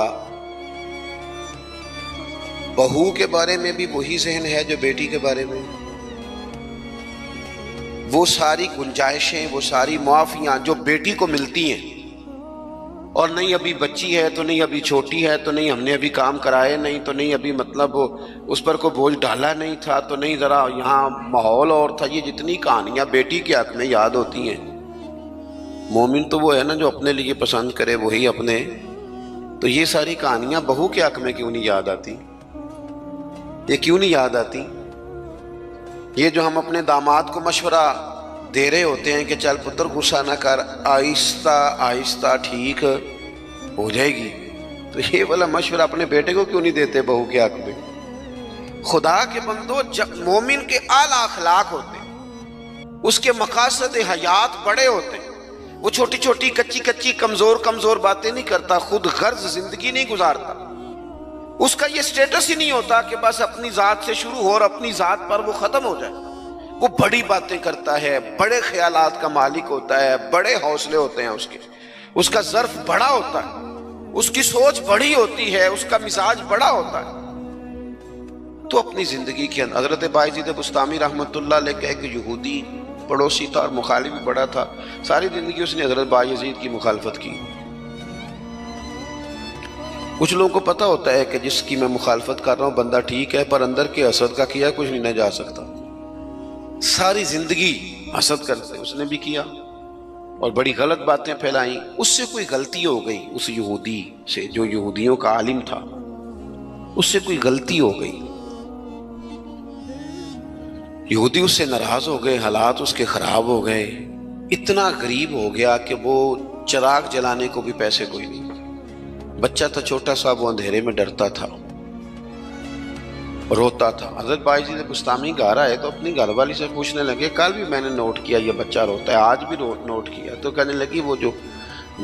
بہو کے بارے میں بھی وہی ذہن ہے جو بیٹی کے بارے میں؟ وہ ساری گنجائشیں، وہ ساری معافیاں جو بیٹی کو ملتی ہیں، اور نہیں ابھی بچی ہے تو نہیں ابھی چھوٹی ہے تو نہیں ہم نے ابھی کام کرائے نہیں تو نہیں ابھی مطلب اس پر کوئی بوجھ ڈالا نہیں تھا تو نہیں ذرا یہاں ماحول اور تھا، یہ جتنی کہانیاں بیٹی کے حق میں یاد ہوتی ہیں۔ مومن تو وہ ہے نا جو اپنے لیے پسند کرے وہی اپنے، تو یہ ساری کہانیاں بہو کے حق میں کیوں نہیں یاد آتی؟ یہ کیوں نہیں یاد آتی؟ یہ جو ہم اپنے داماد کو مشورہ دے رہے ہوتے ہیں کہ چل پتر غصہ نہ کر، آہستہ آہستہ ٹھیک ہو جائے گی، تو یہ والا مشورہ اپنے بیٹے کو کیوں نہیں دیتے بہو کے حق میں؟ خدا کے بندو، مومن کے اعلیٰ اخلاق ہوتے ہیں، اس کے مقاصد حیات بڑے ہوتے ہیں، وہ چھوٹی چھوٹی کچی کمزور باتیں نہیں کرتا، خود غرض زندگی نہیں گزارتا، اس کا یہ سٹیٹس ہی نہیں ہوتا کہ بس اپنی ذات سے شروع ہو اور اپنی ذات پر وہ ختم ہو جائے۔ وہ بڑی باتیں کرتا ہے، بڑے خیالات کا مالک ہوتا ہے، بڑے حوصلے ہوتے ہیں اس کا ظرف بڑا ہوتا ہے، اس کی سوچ بڑی ہوتی ہے، اس کا مزاج بڑا ہوتا ہے۔ تو اپنی زندگی کے اندر حضرت بایزید بسطامی رحمۃ اللہ علیہ کا ایک یہودی پڑوسی تھا اور مخالف بھی بڑا تھا، ساری زندگی اس نے حضرت بایزید کی مخالفت کی۔ کچھ لوگوں کو پتہ ہوتا ہے کہ جس کی میں مخالفت کر رہا ہوں بندہ ٹھیک ہے، پر اندر کے حسد کا کیا کچھ نہیں نہ جا سکتا، ساری زندگی حسد کرتے، اس نے بھی کیا اور بڑی غلط باتیں پھیلائیں۔ اس سے کوئی غلطی ہو گئی، اس یہودی سے جو یہودیوں کا عالم تھا، اس سے کوئی غلطی ہو گئی، یہودی اس سے ناراض ہو گئے، حالات اس کے خراب ہو گئے، اتنا غریب ہو گیا کہ وہ چراغ جلانے کو بھی پیسے کوئی نہیں، بچہ تھا چھوٹا سا، وہ اندھیرے میں ڈرتا تھا، روتا تھا۔ حضرت بایزید بسطامی گھر آئے تو اپنی گھر والی سے پوچھنے لگے، کل بھی میں نے نوٹ کیا یہ بچہ روتا ہے، آج بھی نوٹ کیا، تو کہنے لگی وہ جو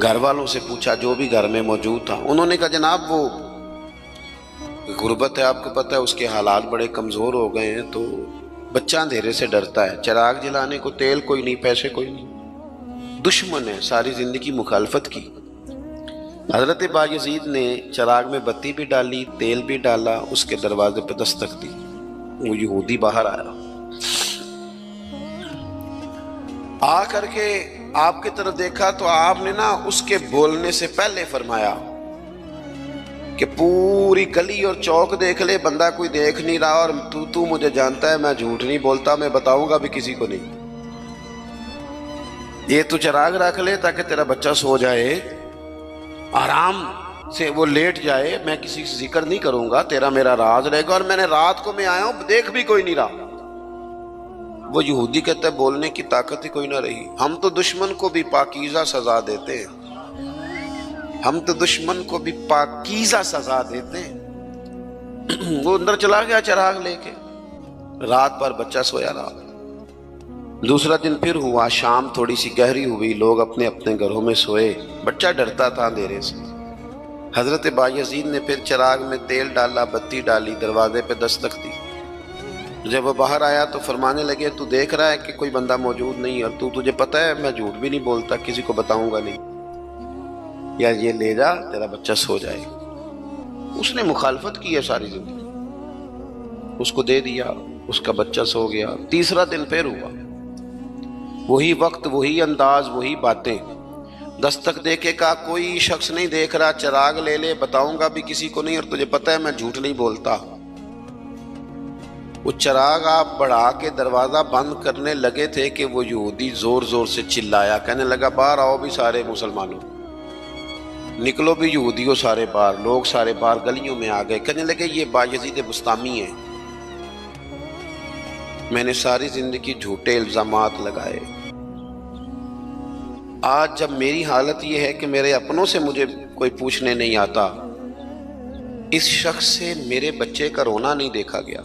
گھر والوں سے پوچھا جو بھی گھر میں موجود تھا، انہوں نے کہا جناب وہ غربت ہے، آپ کو پتہ ہے اس کے حالات بڑے کمزور ہو گئے ہیں، تو بچہ اندھیرے سے ڈرتا ہے، چراغ جلانے کو تیل کوئی نہیں، پیسے کوئی نہیں، دشمن ہے، ساری زندگی مخالفت کی۔ حضرت بایزید نے چراغ میں بتی بھی ڈالی، تیل بھی ڈالا، اس کے دروازے پہ دستک دی، وہ یہودی باہر آیا، آ کر کے آپ کی طرف دیکھا تو آپ نے نا اس کے بولنے سے پہلے فرمایا کہ پوری گلی اور چوک دیکھ لے، بندہ کوئی دیکھ نہیں رہا، اور تو مجھے جانتا ہے میں جھوٹ نہیں بولتا، میں بتاؤں گا بھی کسی کو نہیں۔ یہ تو چراغ رکھ لے تاکہ تیرا بچہ سو جائے، آرام سے وہ لیٹ جائے، میں کسی سے ذکر نہیں کروں گا، تیرا میرا راز رہے گا، اور میں نے رات کو میں آیا ہوں دیکھ بھی کوئی نہیں رہا۔ وہ یہودی کہتا ہے بولنے کی طاقت ہی کوئی نہ رہی، ہم تو دشمن کو بھی پاکیزہ سزا دیتے ہیں، ہم تو دشمن کو بھی پاکیزہ سزا دیتے ہیں۔ وہ اندر چلا گیا چراغ لے کے، رات پر بچہ سویا رہا۔ دوسرا دن پھر ہوا، شام تھوڑی سی گہری ہوئی، لوگ اپنے اپنے گھروں میں سوئے، بچہ ڈرتا تھا اندھیرے سے۔ حضرت بایزید نے پھر چراغ میں تیل ڈالا، بتی ڈالی، دروازے پہ دستک دی۔ جب وہ باہر آیا تو فرمانے لگے تو دیکھ رہا ہے کہ کوئی بندہ موجود نہیں، اور تجھے پتہ ہے میں جھوٹ بھی نہیں بولتا، کسی کو بتاؤں گا نہیں، یا یہ لے جا تیرا بچہ سو جائے۔ اس نے مخالفت کی ہے ساری زندگی، اس کو دے دیا، اس کا بچہ سو گیا۔ تیسرا دن پھر ہوا، وہی وقت، وہی انداز، وہی باتیں۔ دستک دے کے کہا کوئی شخص نہیں دیکھ رہا، چراغ لے لے، بتاؤں گا بھی کسی کو نہیں، اور تجھے پتہ ہے میں جھوٹ نہیں بولتا۔ وہ چراغ آپ بڑھا کے دروازہ بند کرنے لگے تھے کہ وہ یہودی زور زور سے چلایا، کہنے لگا باہر آؤ بھی سارے مسلمانوں، نکلو بھی یہودیوں سارے باہر۔ لوگ سارے باہر گلیوں میں آ گئے، کہنے لگے یہ بایزید بسطامی ہے، میں نے ساری زندگی جھوٹے الزامات لگائے، آج جب میری حالت یہ ہے کہ میرے اپنوں سے مجھے کوئی پوچھنے نہیں آتا، اس شخص سے میرے بچے کا رونا نہیں دیکھا گیا،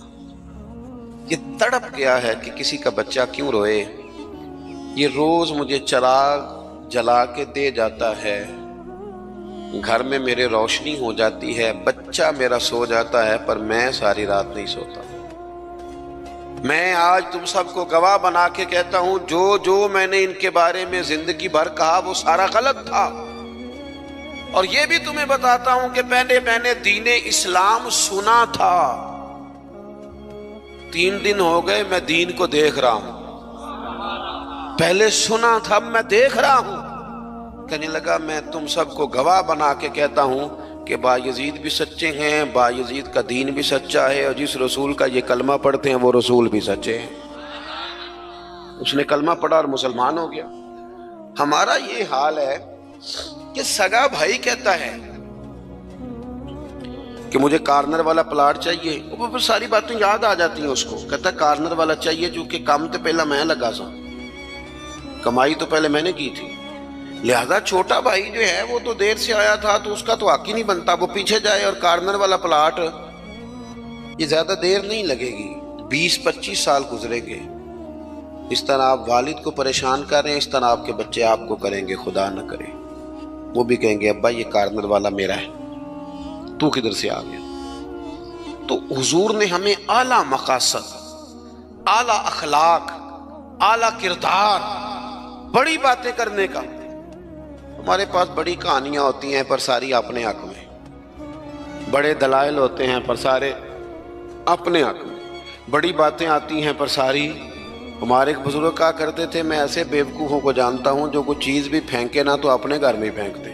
یہ تڑپ گیا ہے کہ کسی کا بچہ کیوں روئے، یہ روز مجھے چراغ جلا کے دے جاتا ہے، گھر میں میرے روشنی ہو جاتی ہے، بچہ میرا سو جاتا ہے، پر میں ساری رات نہیں سوتا۔ میں آج تم سب کو گواہ بنا کے کہتا ہوں، جو میں نے ان کے بارے میں زندگی بھر کہا وہ سارا غلط تھا، اور یہ بھی تمہیں بتاتا ہوں کہ پہلے میں نے دین اسلام سنا تھا، 3 دن ہو گئے میں دین کو دیکھ رہا ہوں، پہلے سنا تھا اب میں دیکھ رہا ہوں۔ کہنے لگا میں تم سب کو گواہ بنا کے کہتا ہوں کہ بایزید بھی سچے ہیں، بایزید کا دین بھی سچا ہے، اور جس رسول کا یہ کلمہ پڑھتے ہیں وہ رسول بھی سچے ہیں۔ اس نے کلمہ پڑھا اور مسلمان ہو گیا۔ ہمارا یہ حال ہے کہ سگا بھائی کہتا ہے کہ مجھے کارنر والا پلاٹ چاہیے، وہ پھر ساری باتیں یاد آ جاتی ہیں اس کو، کہتا ہے کارنر والا چاہیے چونکہ کام تو پہلا میں لگا سا، کمائی تو پہلے میں نے کی تھی، لہذا چھوٹا بھائی جو ہے وہ تو دیر سے آیا تھا تو اس کا تو حق ہی نہیں بنتا، وہ پیچھے جائے، اور کارنر والا پلاٹ یہ زیادہ دیر نہیں لگے گی، 20-25 سال گزریں گے۔ اس طرح آپ والد کو پریشان کر رہے ہیں، اس طرح آپ کے بچے آپ کو کریں گے، خدا نہ کرے، وہ بھی کہیں گے ابا یہ کارنر والا میرا ہے، تو کدھر سے آ گیا۔ تو حضور نے ہمیں اعلیٰ مقاصد، اعلیٰ اخلاق، اعلیٰ کردار، بڑی باتیں کرنے کا۔ ہمارے پاس بڑی کہانیاں ہوتی ہیں پر ساری اپنے حق میں، بڑے دلائل ہوتے ہیں پر سارے اپنے حق میں، بڑی باتیں آتی ہیں پر ساری۔ ہمارے ایک بزرگ کہا کرتے تھے میں ایسے بیوقوفوں کو جانتا ہوں جو کوئی چیز بھی پھینکے نہ تو اپنے گھر میں پھینکتے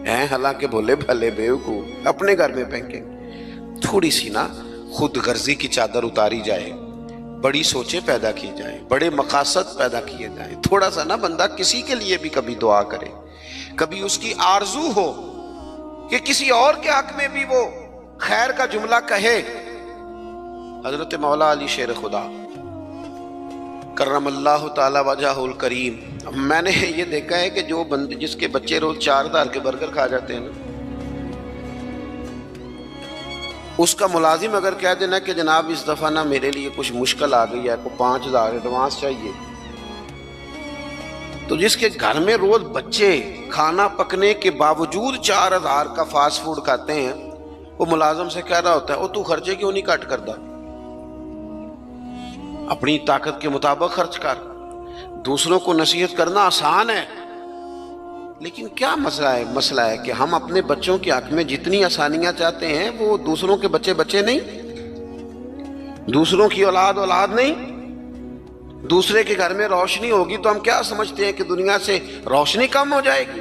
ہیں، حالانکہ بھولے بھلے بیوقوف اپنے گھر میں پھینکیں۔ تھوڑی سی نا خود غرضی کی چادر اتاری جائے، بڑی سوچیں پیدا کی جائیں، بڑے مقاصد پیدا کیے جائیں، تھوڑا سا نا بندہ کسی کے لیے بھی کبھی دعا کرے، کبھی اس کی آرزو ہو کہ کسی اور کے حق میں بھی وہ خیر کا جملہ کہے۔ حضرت مولا علی شیر خدا کرم اللہ تعالی وجہہ الکریم، میں نے یہ دیکھا ہے کہ جو بندے جس کے بچے روز 4000 کے برگر کھا جاتے ہیں نا، اس کا ملازم اگر کہہ دینا کہ جناب اس دفعہ نا میرے لیے کچھ مشکل آ گئی ہے، کو 5000 ایڈوانس چاہیے، تو جس کے گھر میں روز بچے کھانا پکنے کے باوجود 4000 کا فاسٹ فوڈ کھاتے ہیں، وہ ملازم سے کہہ رہا ہوتا ہے تو خرچے کیوں نہیں کٹ کرتا، اپنی طاقت کے مطابق خرچ کر۔ دوسروں کو نصیحت کرنا آسان ہے، لیکن کیا مسئلہ ہے کہ ہم اپنے بچوں کے حق میں جتنی آسانیاں چاہتے ہیں وہ دوسروں کے بچے نہیں، دوسروں کی اولاد نہیں۔ دوسرے کے گھر میں روشنی ہوگی تو ہم کیا سمجھتے ہیں کہ دنیا سے روشنی کم ہو جائے گی؟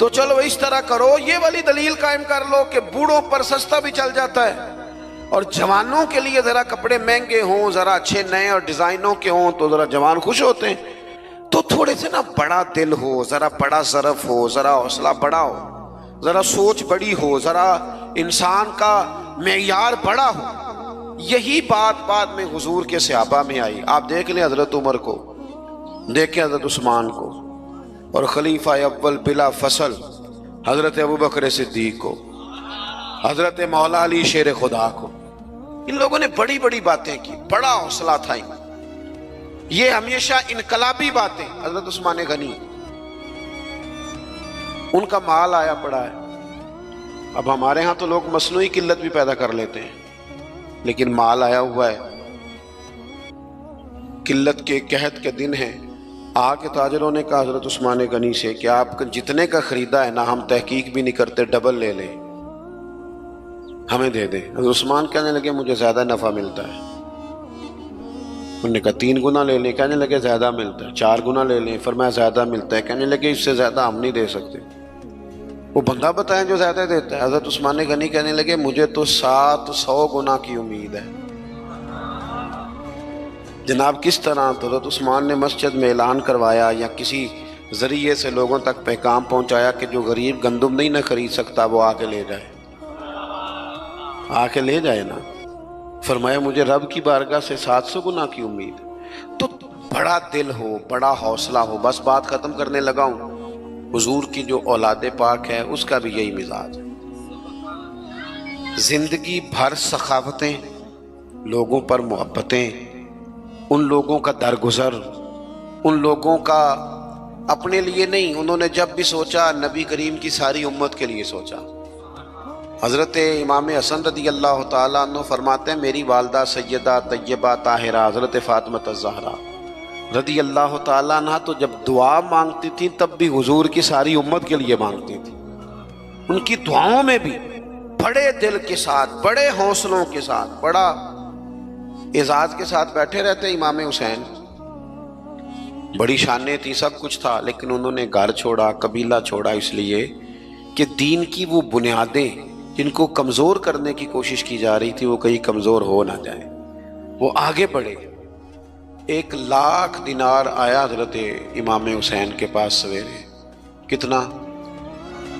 تو چلو اس طرح کرو، یہ والی دلیل قائم کر لو کہ بوڑھوں پر سستا بھی چل جاتا ہے، اور جوانوں کے لیے ذرا کپڑے مہنگے ہوں، ذرا اچھے نئے اور ڈیزائنوں کے ہوں تو ذرا جوان خوش ہوتے ہیں۔ تو تھوڑے سے نا بڑا دل ہو، ذرا بڑا ظرف ہو، ذرا حوصلہ بڑا ہو، ذرا سوچ بڑی ہو، ذرا انسان کا معیار بڑا ہو۔ یہی بات بعد میں حضور کے صحابہ میں آئی۔ آپ دیکھ لیں حضرت عمر کو، دیکھیں حضرت عثمان کو، اور خلیفہ اول بلا فصل حضرت ابوبکر صدیق کو، حضرت مولا علی شیر خدا کو۔ ان لوگوں نے بڑی بڑی باتیں کی، بڑا حوصلہ تھا ان، یہ ہمیشہ انقلابی باتیں۔ حضرت عثمان غنی، ان کا مال آیا پڑا ہے۔ اب ہمارے ہاں تو لوگ مصنوعی قلت بھی پیدا کر لیتے ہیں، لیکن مال آیا ہوا ہے، قلت کے قحط کے دن ہیں۔ آ کے تاجروں نے کہا حضرت عثمان غنی سے کہ آپ جتنے کا خریدا ہے نا، ہم تحقیق بھی نہیں کرتے، ڈبل لے لیں، ہمیں دے دیں۔ حضرت عثمان کہنے لگے مجھے زیادہ نفع ملتا ہے۔ انہوں نے کہا 3 گنا لے لیں، کہنے لگے زیادہ ملتا ہے۔ 4 گنا لے لیں، فرمایا زیادہ ملتا ہے، کہنے لگے اس سے زیادہ ہم نہیں دے سکتے۔ وہ بندہ بتائیں جو زیادہ دیتا ہے۔ حضرت عثمان غنی کہنے لگے مجھے تو 700 گنا کی امید ہے۔ جناب کس طرح؟ تو حضرت عثمان نے مسجد میں اعلان کروایا یا کسی ذریعے سے لوگوں تک پیغام پہنچایا کہ جو غریب گندم نہیں نہ خرید سکتا وہ آ کے لے جائے، آ کے لے جائے نا۔ فرمایا مجھے رب کی بارگاہ سے 700 گنا کی امید۔ تو بڑا دل ہو، بڑا حوصلہ ہو۔ بس بات ختم کرنے لگا ہوں۔ حضور کی جو اولاد پاک ہے اس کا بھی یہی مزاج ہے، زندگی بھر سخاوتیں، لوگوں پر محبتیں، ان لوگوں کا درگزر، ان لوگوں کا اپنے لیے نہیں، انہوں نے جب بھی سوچا نبی کریم کی ساری امت کے لیے سوچا۔ حضرت امام حسن رضی اللہ تعالیٰ عنہ فرماتے ہیں میری والدہ سیدہ طیبہ طاہرہ حضرت فاطمہ الزہرا رضی اللہ تعالیٰ عنہ تو جب دعا مانگتی تھی تب بھی حضور کی ساری امت کے لیے مانگتی تھی۔ ان کی دعاؤں میں بھی بڑے دل کے ساتھ، بڑے حوصلوں کے ساتھ، بڑا اعزاز کے ساتھ بیٹھے رہتے۔ امام حسین بڑی شانیں تھی، سب کچھ تھا، لیکن انہوں نے گھر چھوڑا، قبیلہ چھوڑا، اس لیے کہ دین کی وہ بنیادیں جن کو کمزور کرنے کی کوشش کی جا رہی تھی وہ کہیں کمزور ہو نہ جائے۔ وہ آگے بڑھے۔ 1,00,000 دینار آیا حضرت امام حسین کے پاس سویرے۔ کتنا؟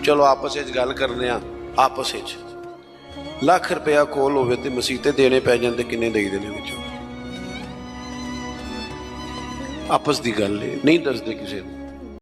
چلو آپس گل کرنے ہیں، آپس 1,00,000 روپیہ کول ہوئے تو مسیطے دینے پہ جاندے، کنے دے دینے بچوں، آپس دی گل نہیں دستے کسی